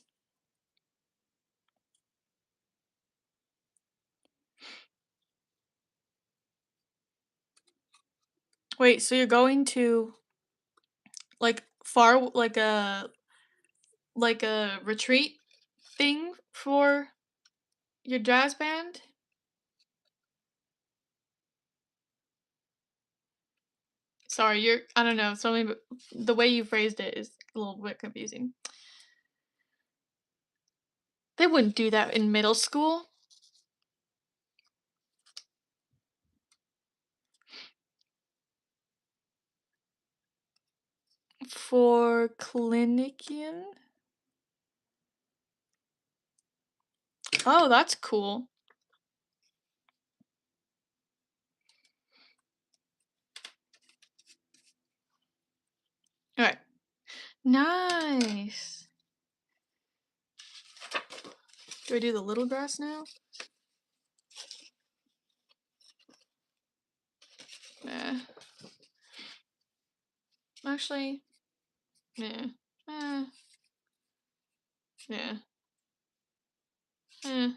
Wait, so you're going to like far like a retreat thing for your jazz band? Sorry, I don't know, the way you phrased it is a little bit confusing. They wouldn't do that in middle school. For clinician? Oh, that's cool. Alright. Nice. Do I do the little grass now? Nah. Actually, yeah. Yeah. Okay,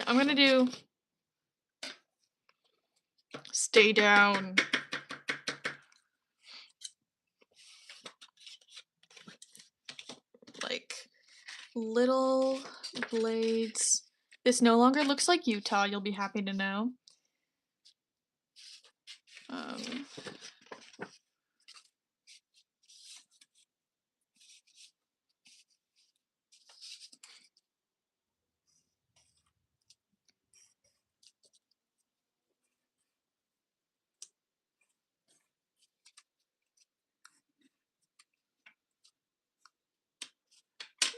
I'm gonna do stay down. Like little blades. This no longer looks like Utah, you'll be happy to know. Um,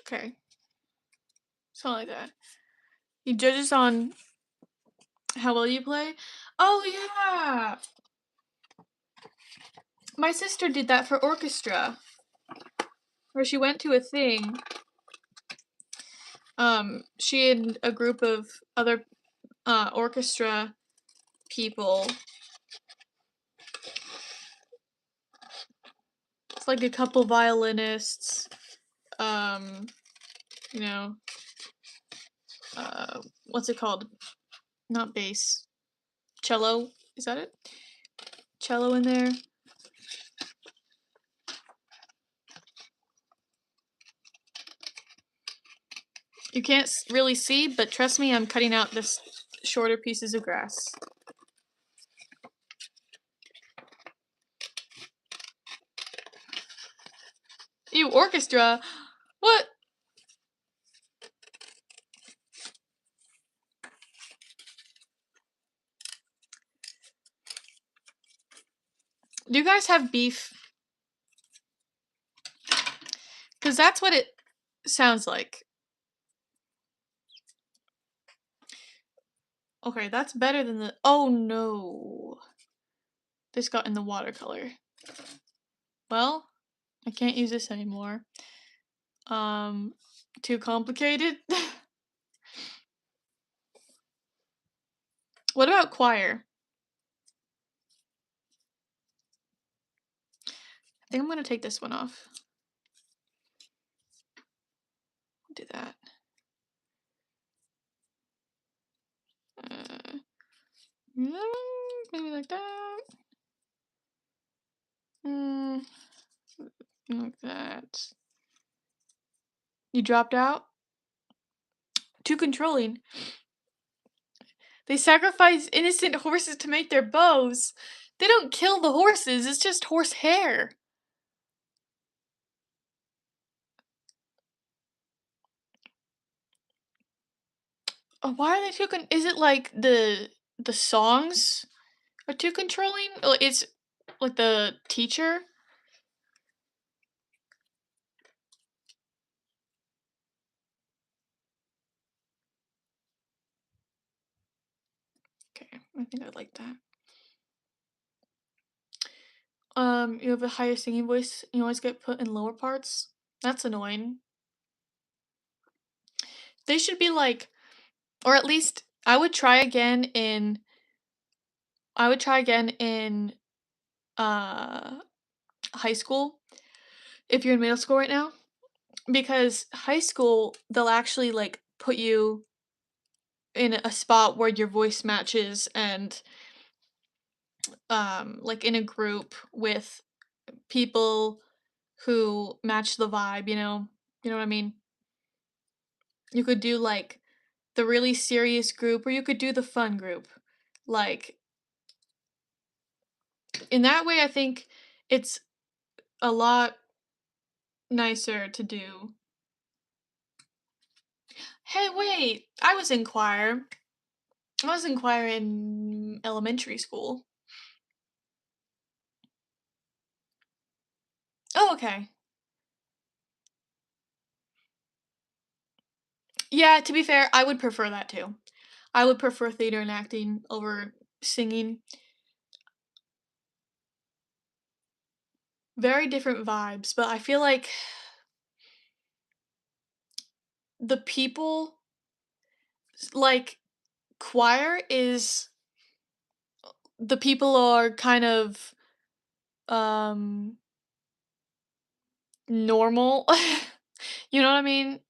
okay. Something like that. He judges on how well you play. Oh yeah! My sister did that for orchestra. Where she went to a thing. She and a group of other orchestra people. It's like a couple violinists. You know, what's it called? Not bass. Cello. Is that it? Cello in there. You can't really see, but trust me, I'm cutting out this shorter pieces of grass. Ew, orchestra. What? Do you guys have beef? Because that's what it sounds like. Okay, that's better than the. Oh no. This got in the watercolor. Well, I can't use this anymore. Too complicated? What about choir? I think I'm gonna take this one off. Do that. Maybe like that. Like that. You dropped out? Too controlling. They sacrifice innocent horses to make their bows. They don't kill the horses, it's just horse hair. Why are they too is it like the songs are too controlling? It's like the teacher? Okay, I think I like that. You have a higher singing voice, you always get put in lower parts. That's annoying. They should be like, or at least I would try again in uh high school if you're in middle school right now, because high school they'll actually like put you in a spot where your voice matches and like in a group with people who match the vibe, you know? You know what I mean? You could do like the really serious group or you could do the fun group. Like in that way I think it's a lot nicer to do. Hey, wait. I was in choir. I was in choir in elementary school. Oh, okay. Yeah, to be fair, I would prefer that too. I would prefer theater and acting over singing. Very different vibes, but I feel like the people like choir is the people are kind of um normal. You know what I mean?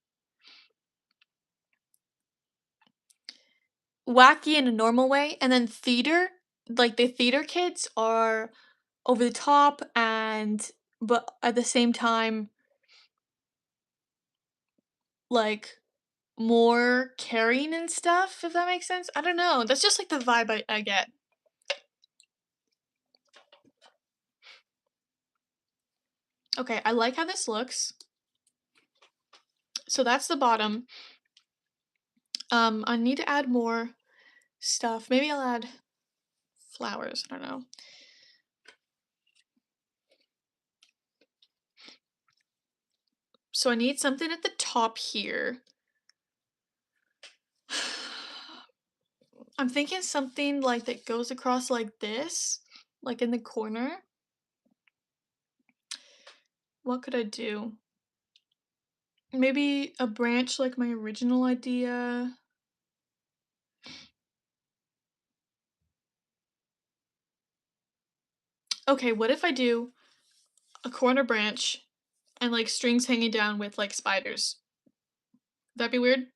Wacky in a normal way, and then theater, like the theater kids are over the top and but at the same time like more caring and stuff, if that makes sense. I don't know. That's just like the vibe I get. Okay, I like how this looks. So that's the bottom. I need to add more stuff. Maybe I'll add flowers. I don't know. So I need something at the top here. I'm thinking something like that goes across like this, like in the corner. What could I do? Maybe a branch like my original idea. Okay, what if I do a corner branch and like strings hanging down with like spiders? That'd be weird.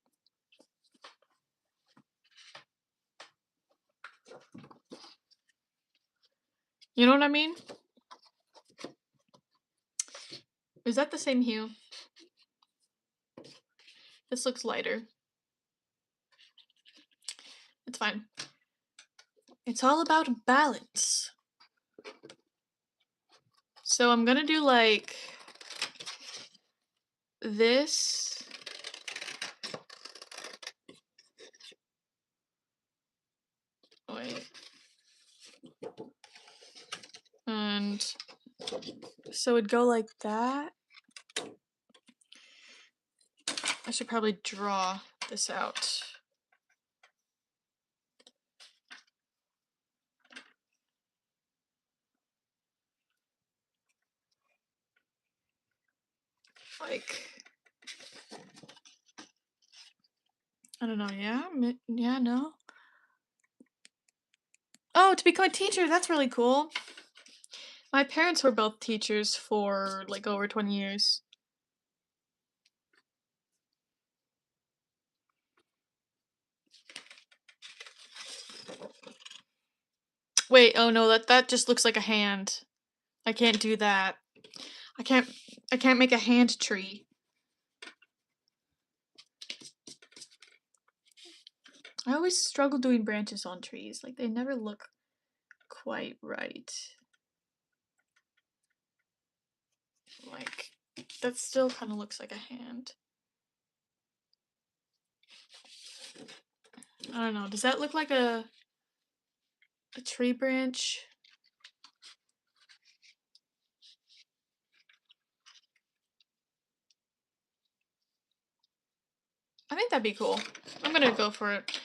You know what I mean? Is that the same hue? This looks lighter. It's fine. It's all about balance. So I'm gonna do like this. Wait. And so it'd go like that. I should probably draw this out. Like, I don't know, yeah? Yeah, no? Oh, to become a teacher, that's really cool. My parents were both teachers for like over 20 years. Wait, oh no, that just looks like a hand. I can't do that. I can't I can't make a hand tree. I always struggle doing branches on trees. Like they never look quite right. Like that still kind of looks like a hand. I don't know. Does that look like a tree branch? I think that'd be cool. I'm gonna go for it.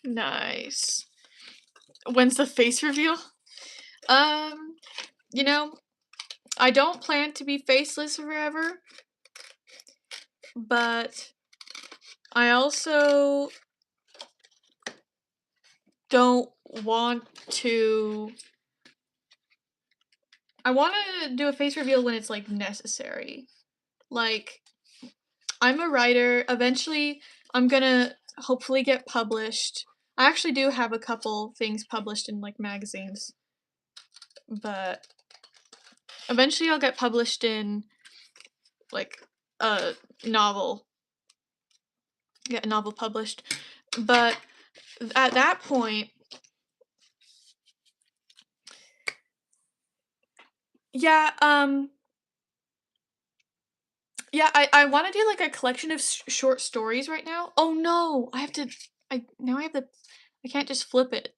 Nice. When's the face reveal? Um, you know, I don't plan to be faceless forever, but I also don't want to. I want to do a face reveal when it's like necessary. Like, I'm a writer. Eventually, I'm gonna hopefully get published. I actually do have a couple things published in like magazines, but eventually I'll get published in like a novel. Get a novel published. But at that point, yeah, yeah, I want to do like a collection of short stories right now. Oh no, I have to. I now I have to. I can't just flip it.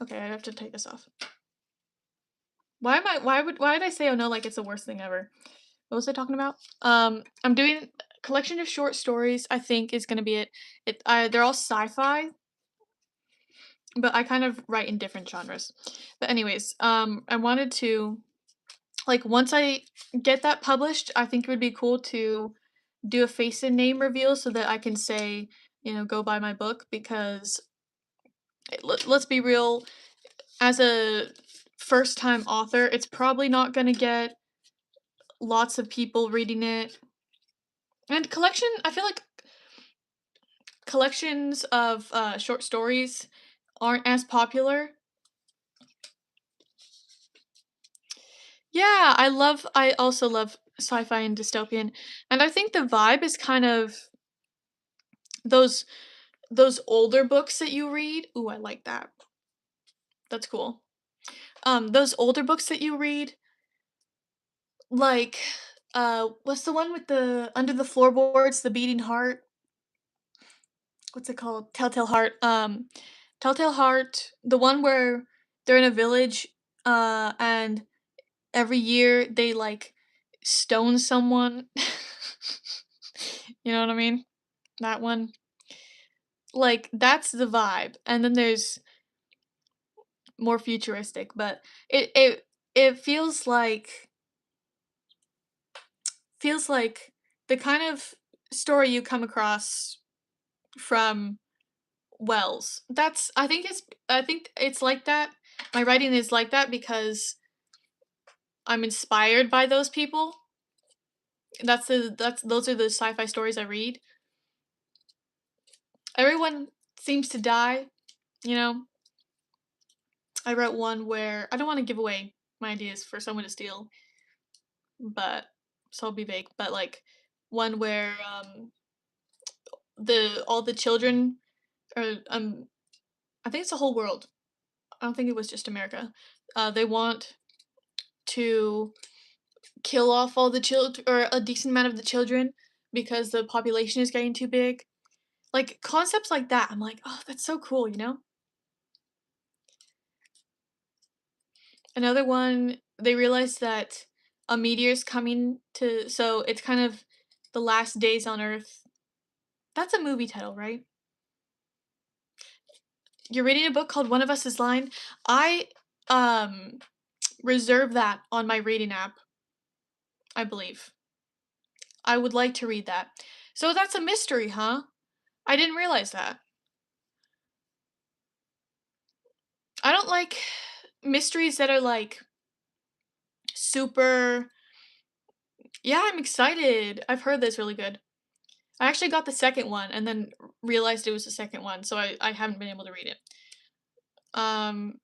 Okay, I have to take this off. Why am I? Why did I say oh no like it's the worst thing ever? What was I talking about? I'm doing a collection of short stories. I think is gonna be it. They're all sci-fi, but I kind of write in different genres. But anyways, I wanted to like once I get that published, I think it would be cool to do a face and name reveal so that I can say, go buy my book because let's be real, as a first time author, it's probably not going to get lots of people reading it. And I feel like collections of short stories aren't as popular. Yeah, I also love sci-fi and dystopian. And I think the vibe is kind of those those older books that you read. Ooh, I like that. That's cool. Those older books that you read, like, what's the one with the under the floorboards, the beating heart? What's it called? Telltale Heart. Telltale Heart, the one where they're in a village, and every year they like stone someone. You know what I mean? That one. Like that's the vibe. And then there's more futuristic, but it feels like the kind of story you come across from wells. I think it's like that. My writing is like that because I'm inspired by those people. That's those are the sci-fi stories I read. Everyone seems to die, you know. I wrote one where I don't want to give away my ideas for someone to steal, but so I'll be vague. But like one where the all the children or I think it's the whole world. I don't think it was just America. They want to kill off all the children or a decent amount of the children because the population is getting too big. Like concepts like that, I'm like, oh, that's so cool, you know? Another one, they realized that a meteor is coming to, so it's kind of the last days on Earth. That's a movie title, right? You're reading a book called One of Us is Lying. I um reserve that on my reading app, I believe. I would like to read that. So that's a mystery, huh? I didn't realize that. I don't like mysteries that are like super. Yeah, I'm excited. I've heard this really good. I actually got the second one and then realized it was the second one, so I haven't been able to read it. Um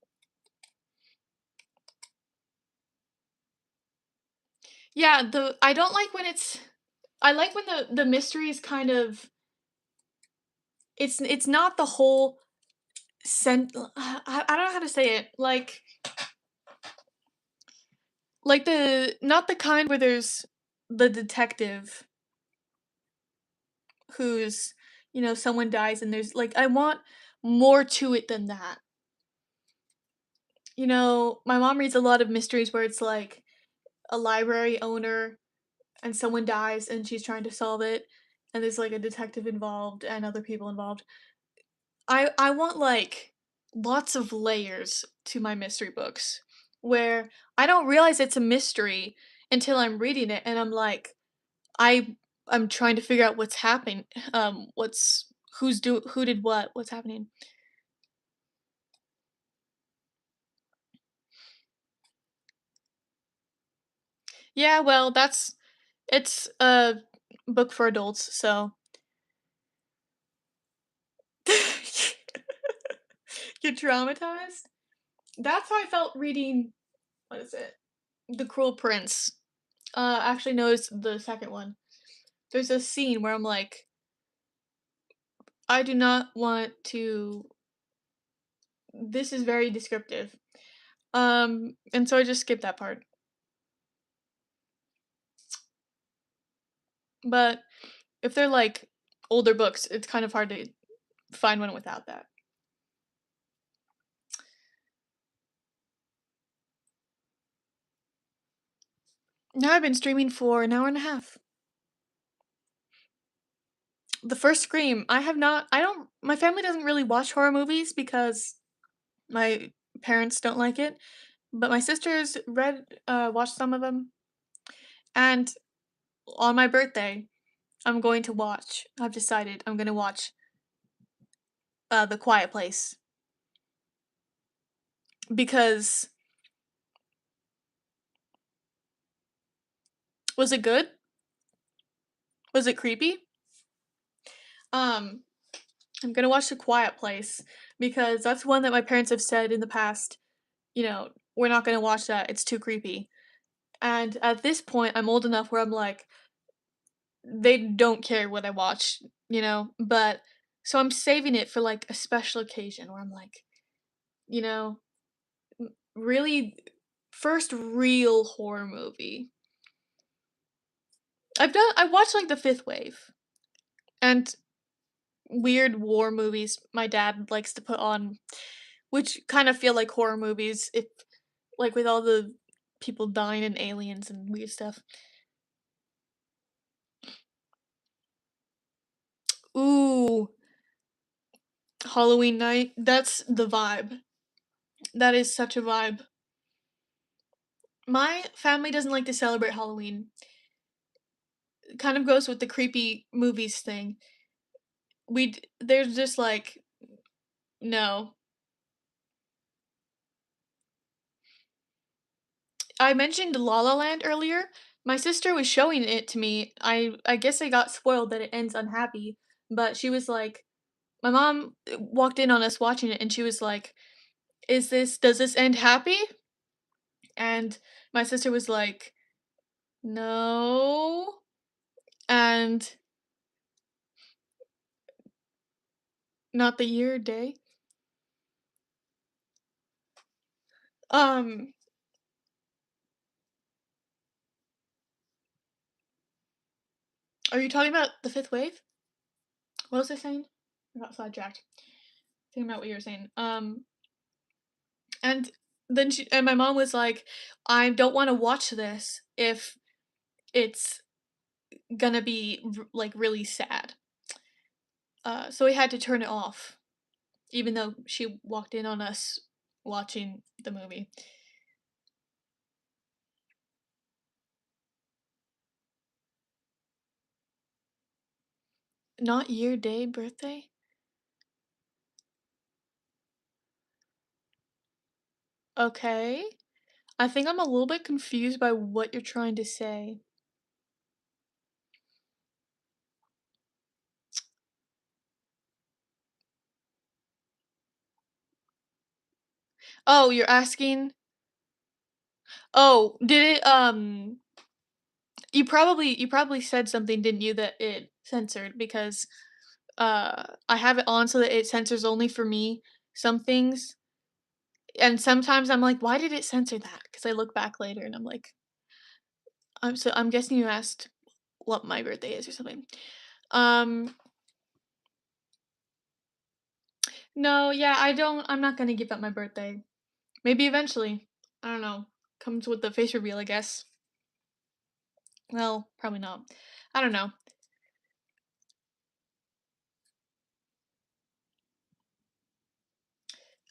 yeah, the I don't like when it's I like when the mystery is kind of it's not the whole I don't know how to say it. Like the not the kind where there's the detective who's, someone dies and there's like I want more to it than that. My mom reads a lot of mysteries where it's like a library owner and someone dies and she's trying to solve it and there's like a detective involved and other people involved. I want like lots of layers to my mystery books where I don't realize it's a mystery until I'm reading it and I'm like I I'm trying to figure out what's happening. Who did what's happening. Yeah, well, it's a book for adults, so you're traumatized? That's how I felt reading what is it? The Cruel Prince. Actually no, it's the second one. There's a scene where I'm like, I do not want to this is very descriptive. And so I just skipped that part. But if they're like older books, it's kind of hard to find one without that. Now I've been streaming for an hour and a half. The first Scream, I don't my family doesn't really watch horror movies because my parents don't like it, but my sisters watched some of them, and on my birthday, I've decided I'm gonna watch, The Quiet Place because was it good? Was it creepy? Um, I'm gonna watch The Quiet Place because that's one that my parents have said in the past, "We're not gonna watch that, it's too creepy." And at this point, I'm old enough where I'm like, they don't care what I watch, But so I'm saving it for like a special occasion where I'm like, you know, really first real horror movie. I watched like The Fifth Wave and weird war movies my dad likes to put on, which kind of feel like horror movies if like with all the people dying and aliens and weird stuff. Ooh, Halloween night. That's the vibe. That is such a vibe. My family doesn't like to celebrate Halloween. It kind of goes with the creepy movies thing. there's just like no. I mentioned La La Land earlier. My sister was showing it to me. I guess I got spoiled that it ends unhappy, but she was like my mom walked in on us watching it and she was like, "Is this does this end happy?" And my sister was like, "No." And not the year, day. Um, are you talking about the fifth wave? What was I saying? I got sidetracked. Thinking about what you were saying. And then my mom was like, "I don't want to watch this if it's gonna be like really sad." So we had to turn it off, even though she walked in on us watching the movie. Not year, day, birthday. Okay. I think I'm a little bit confused by what you're trying to say. Oh, you're asking. Oh, did it? You probably said something, didn't you, that it censored because I have it on so that it censors only for me some things, and sometimes I'm like, why did it censor that? Because I look back later and I'm like, I'm guessing you asked what my birthday is or something. Um, no, yeah, I'm not gonna give up my birthday. Maybe eventually. I don't know. Comes with the face reveal, I guess. Well, probably not. I don't know.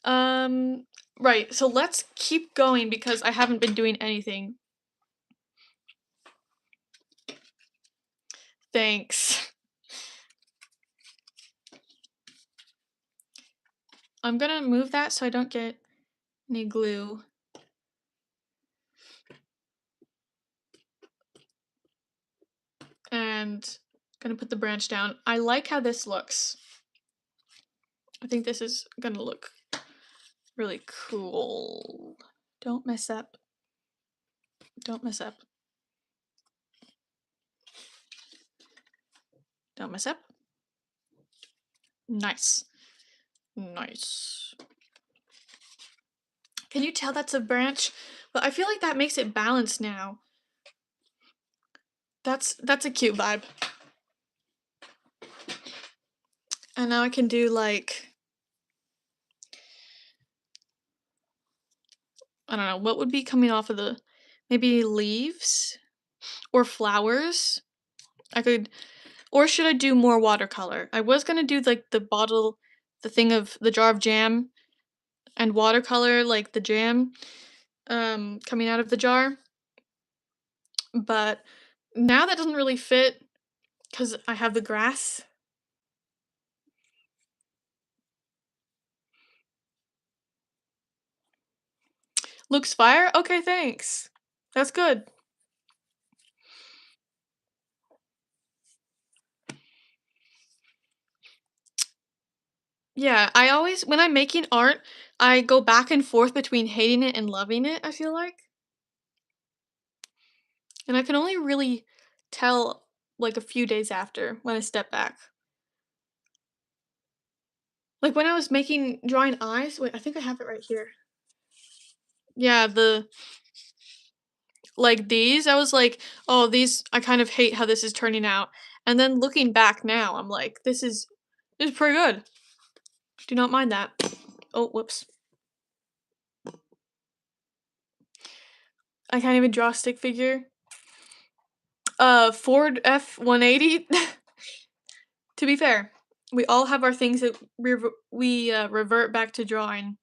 Um, right. So let's keep going because I haven't been doing anything. Thanks. I'm gonna move that so I don't get any glue. And gonna put the branch down. I like how this looks. I think this is gonna look really cool. Don't mess up. Don't mess up. Don't mess up. Nice. Nice. Can you tell that's a branch? But I feel like that makes it balanced now. That's a cute vibe. And now I can do like I don't know, what would be coming off of the maybe leaves or flowers? I could or should I do more watercolor? I was gonna do like the thing of the jar of jam and watercolor like the jam coming out of the jar, but now that doesn't really fit because I have the grass. Looks fire? Okay, thanks. That's good. Yeah, I always when I'm making art, I go back and forth between hating it and loving it, I feel like. And I can only really tell like a few days after when I step back. Like when I was making drawing eyes, wait, I think I have it right here. Yeah, the like these, I was like, "Oh, these I kind of hate how this is turning out." And then looking back now, I'm like, this is pretty good. Do not mind that. Oh, whoops. I can't even draw a stick figure. Ford F-180. To be fair, we all have our things that we revert back to drawing.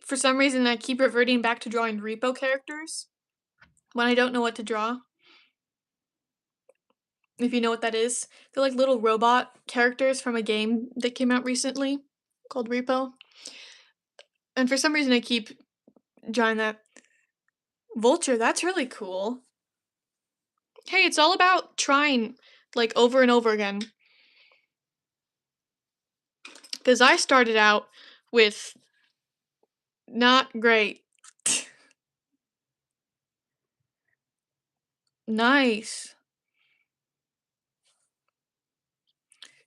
For some reason, I keep reverting back to drawing repo characters when I don't know what to draw. if you know what that is. They're like little robot characters from a game that came out recently called Repo. And for some reason I keep drawing that. Vulture, that's really cool. Hey, it's all about trying like over and over again. Because I started out with not great. Nice.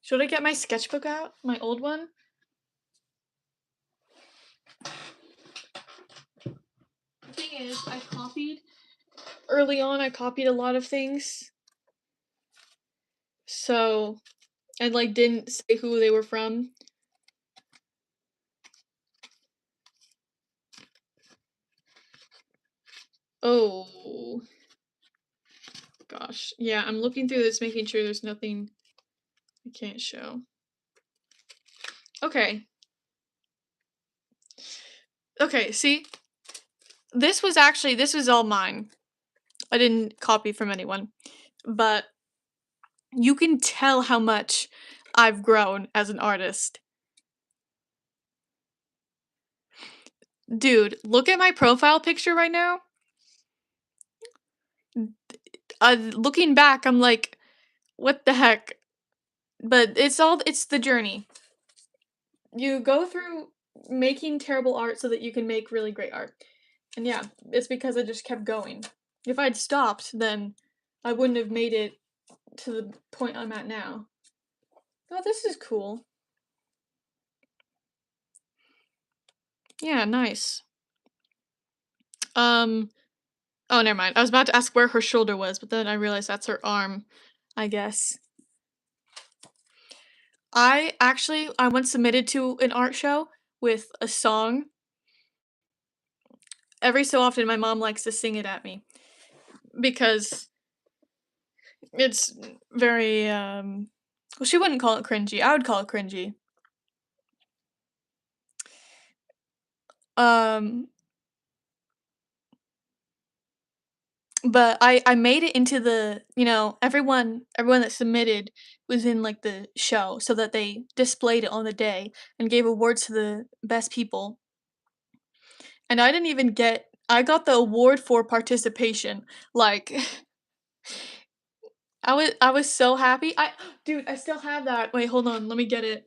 Should I get my sketchbook out? My old one? The thing is, early on, I copied a lot of things. So, I like didn't say who they were from. Oh. Gosh. Yeah, I'm looking through this, making sure there's nothing I can't show. Okay. Okay, see? This was all mine. I didn't copy from anyone. But you can tell how much I've grown as an artist. Dude, look at my profile picture right now. Looking back, I'm like, what the heck? But it's the journey. You go through making terrible art so that you can make really great art. And yeah, it's because I just kept going. If I'd stopped, then I wouldn't have made it to the point I'm at now. Oh, this is cool. Yeah, nice. Oh, never mind. I was about to ask where her shoulder was, but then I realized that's her arm, I guess. I once submitted to an art show with a song. Every so often my mom likes to sing it at me because it's very well, she wouldn't call it cringy. I would call it cringy. Um but I made it into the, everyone that submitted was in like the show so that they displayed it on the day and gave awards to the best people. And I got the award for participation. Like I was so happy. Dude, I still have that. Wait, hold on. Let me get it.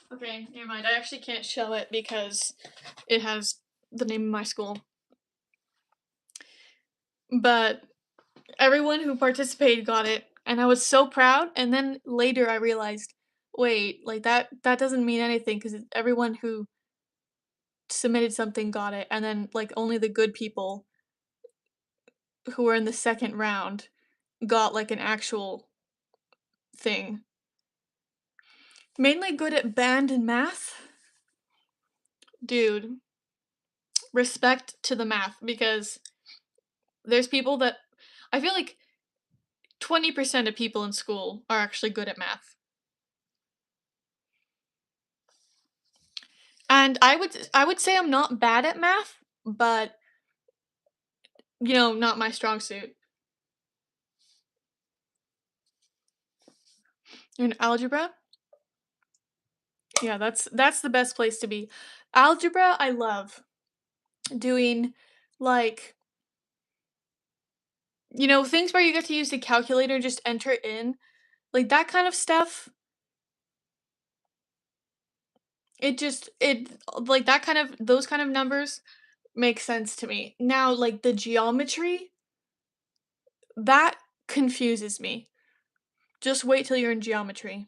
Okay, never mind. I actually can't show it because it has the name of my school. But everyone who participated got it, and I was so proud. And then later I realized, wait, like that doesn't mean anything because everyone who submitted something got it, and then like only the good people who were in the second round got like an actual thing. Mainly good at band and math. Dude, respect to the math because there's people that I feel like 20% of people in school are actually good at math. And I would say I'm not bad at math, but not my strong suit. In algebra? Yeah, that's the best place to be. Algebra, I love doing like things where you get to use the calculator and just enter it in. Like that kind of stuff. It like that kind of those kind of numbers make sense to me. Now, like the geometry, that confuses me. Just wait till you're in geometry.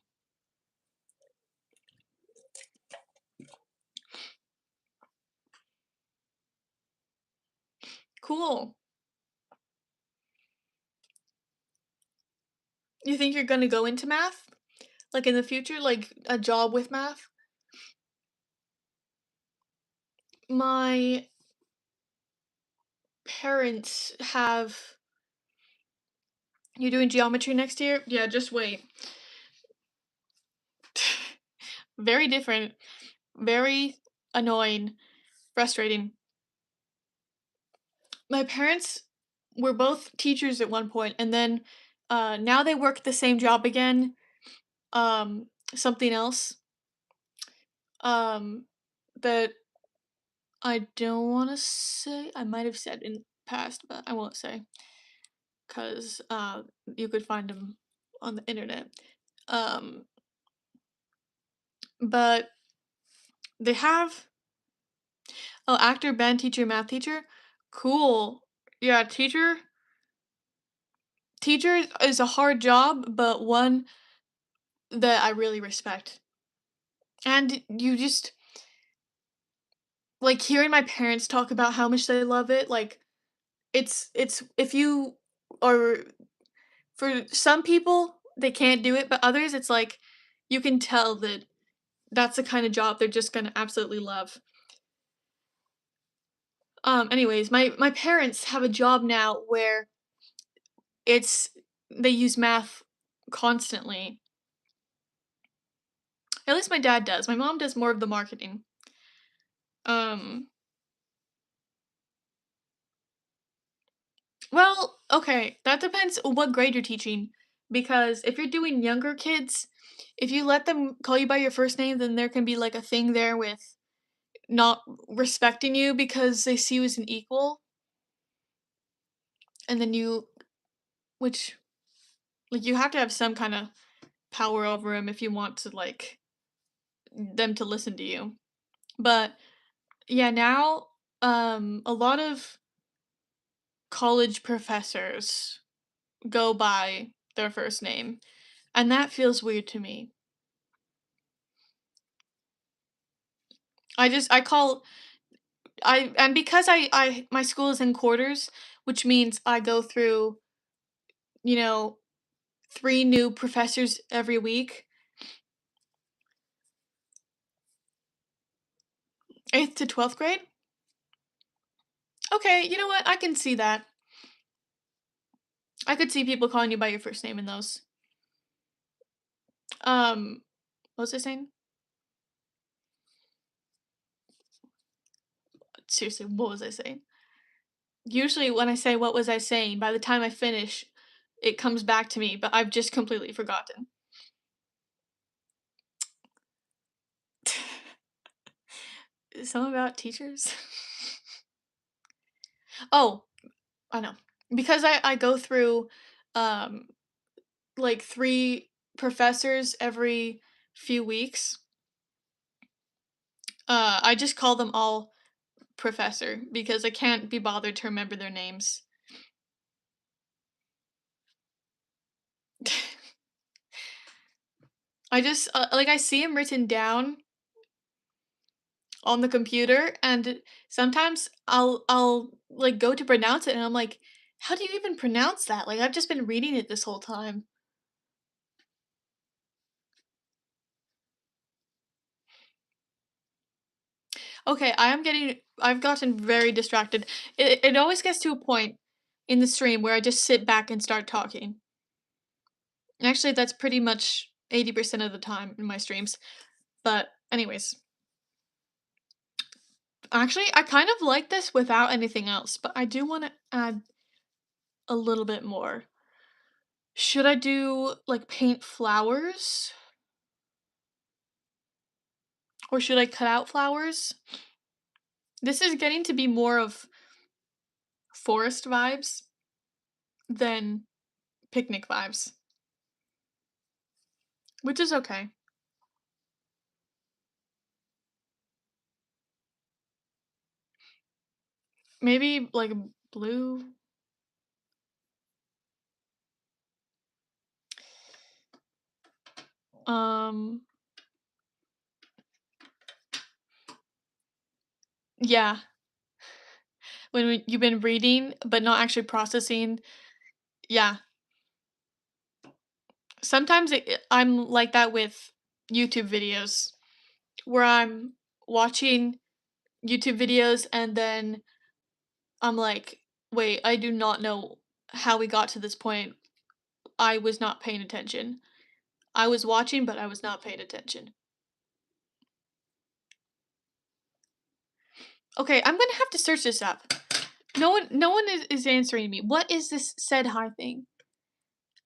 Cool. You think you're gonna go into math? Like in the future, like a job with math? My parents have. You doing geometry next year? Yeah, just wait. Very different. Very. annoying, frustrating. My parents were both teachers at one point, and then, now they work the same job again, something else, um, that I don't wanna say. I might have said in past, but I won't say 'cause, you could find them on the internet. Um, but they have oh, actor, band teacher, math teacher? Cool. Yeah, teacher is a hard job, but one that I really respect. And you just like, hearing my parents talk about how much they love it, like, it's if you are for some people, they can't do it, but others, it's like, you can tell that that's the kinda job they're just gonna absolutely love. Anyways, my parents have a job now where it's they use math constantly. At least my dad does. My mom does more of the marketing. Um, well, okay, that depends on what grade you're teaching, because if you're doing younger kids, if you let them call you by your first name, then there can be, like, a thing there with not respecting you because they see you as an equal, and then you which like, you have to have some kinda power over them if you want to, like, them to listen to you. But, yeah, now, a lot of college professors go by their first name, and that feels weird to me. I call I and because I my school is in quarters, which means I go through, you know, 3 new professors every week, 8th to 12th grade. Okay, you know what? I can see that. I could see people calling you by your first name in those. What was I saying? Seriously, what was I saying? Usually when I say what was I saying, by the time I finish, it comes back to me, but I've just completely forgotten. Something about teachers? Oh, I know. Because I go through, um, like, 3 professors every few weeks, I just call them all professor because I can't be bothered to remember their names. I just, like, I see them written down on the computer, and sometimes I'll, like, go to pronounce it, and I'm like, "How do you even pronounce that?" Like, I've just been reading it this whole time. Okay, I've gotten very distracted. It always gets to a point in the stream where I just sit back and start talking. Actually, that's pretty much 80% of the time in my streams. But anyways, actually, I kind of like this without anything else, but I do want to add a little bit more. Should I do like paint flowers or should I cut out flowers? This is getting to be more of forest vibes than picnic vibes, which is okay. Maybe like blue. Um, yeah, you've been reading but not actually processing. Yeah, sometimes I'm like that with YouTube videos where I'm watching YouTube videos and then I'm like, wait, I do not know how we got to this point. I was not paying attention. I was watching, but I was not paying attention. Okay, I'm gonna have to search this up. No one is answering me. What is this said hi thing?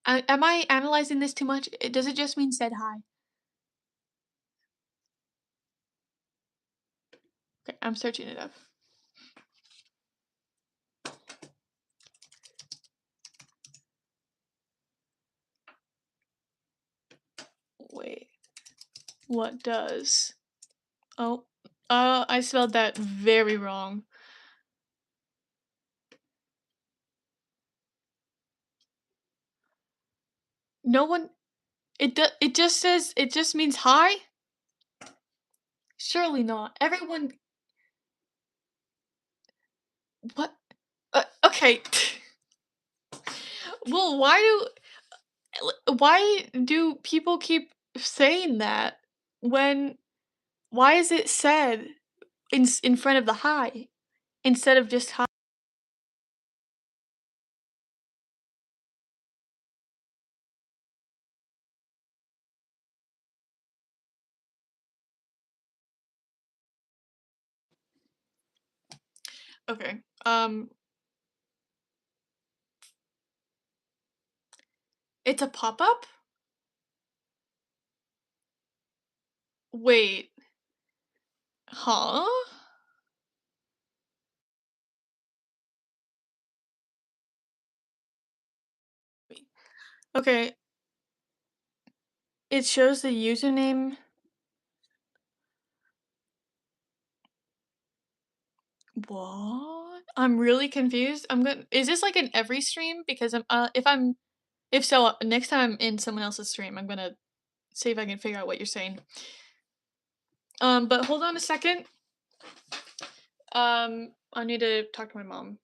Am I analyzing this too much? Does it just mean said hi? Okay, I'm searching it up. Wait. What does? Oh, I spelled that very wrong. No one. It just says it just means hi. Surely not. Everyone. What? Okay. Well, why do people keep saying that when why is it said in front of the hi instead of just hi? Okay. It's a pop-up? Wait. Huh? Okay. It shows the username. What? I'm really confused. I'm gonna Is this like in every stream? Because if so, next time I'm in someone else's stream, I'm gonna see if I can figure out what you're saying. But hold on a second. I need to talk to my mom.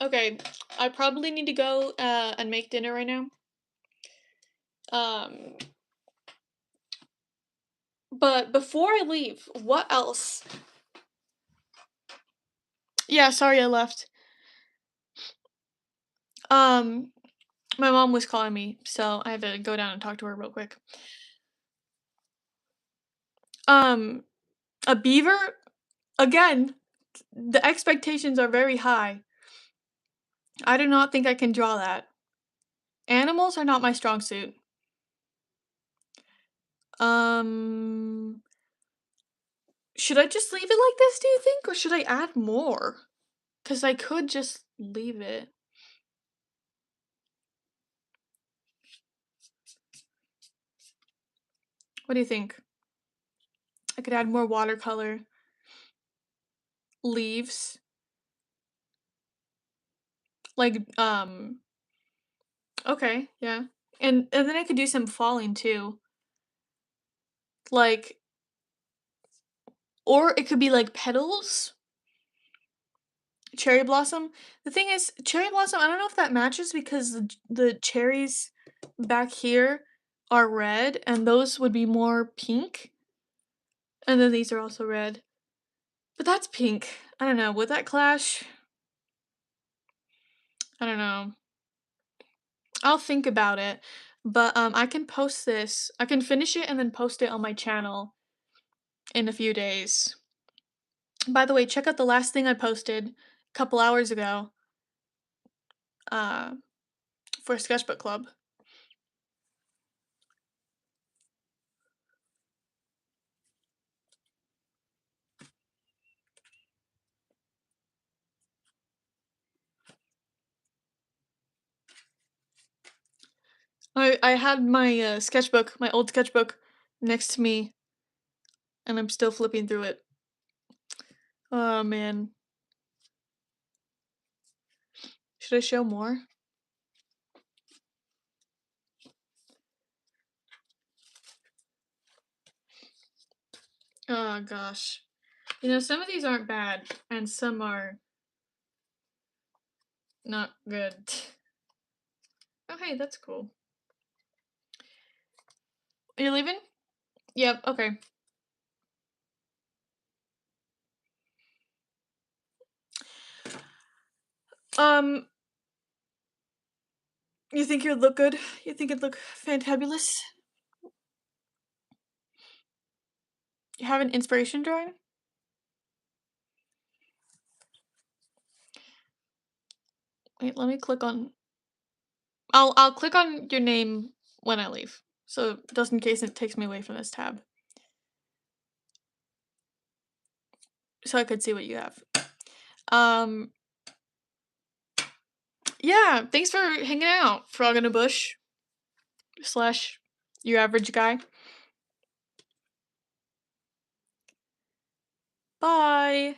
Okay, I probably need to go and make dinner right now. Um, but before I leave, what else? Yeah, sorry I left. Um, my mom was calling me, so I have to go down and talk to her real quick. Um, a beaver? Again, the expectations are very high. I do not think I can draw that. Animals are not my strong suit. Um, should I just leave it like this, do you think? Or should I add more? Because I could just leave it. What do you think? I could add more watercolor. Leaves. Like, okay, yeah. And then I could do some falling too. Like, or it could be like petals. Cherry blossom. The thing is, cherry blossom, I don't know if that matches because the cherries back here are red and those would be more pink. And then these are also red. But that's pink. I don't know. Would that clash? I don't know. I'll think about it. But I can post this. I can finish it and then post it on my channel in a few days. By the way, check out the last thing I posted a couple hours ago uh for Sketchbook Club. I had my, sketchbook, my old sketchbook next to me, and I'm still flipping through it. Oh, man. Should I show more? Oh, gosh. You know, some of these aren't bad, and some are not good. Oh, hey, that's cool. Are you leaving? Yep, okay. Um, you think you'd look good? You think it'd look fantabulous? You have an inspiration drawing? Wait, let me click on. I'll click on your name when I leave, so just in case it takes me away from this tab, so I could see what you have. Um, yeah, thanks for hanging out, frog in a bush slash your average guy. Bye.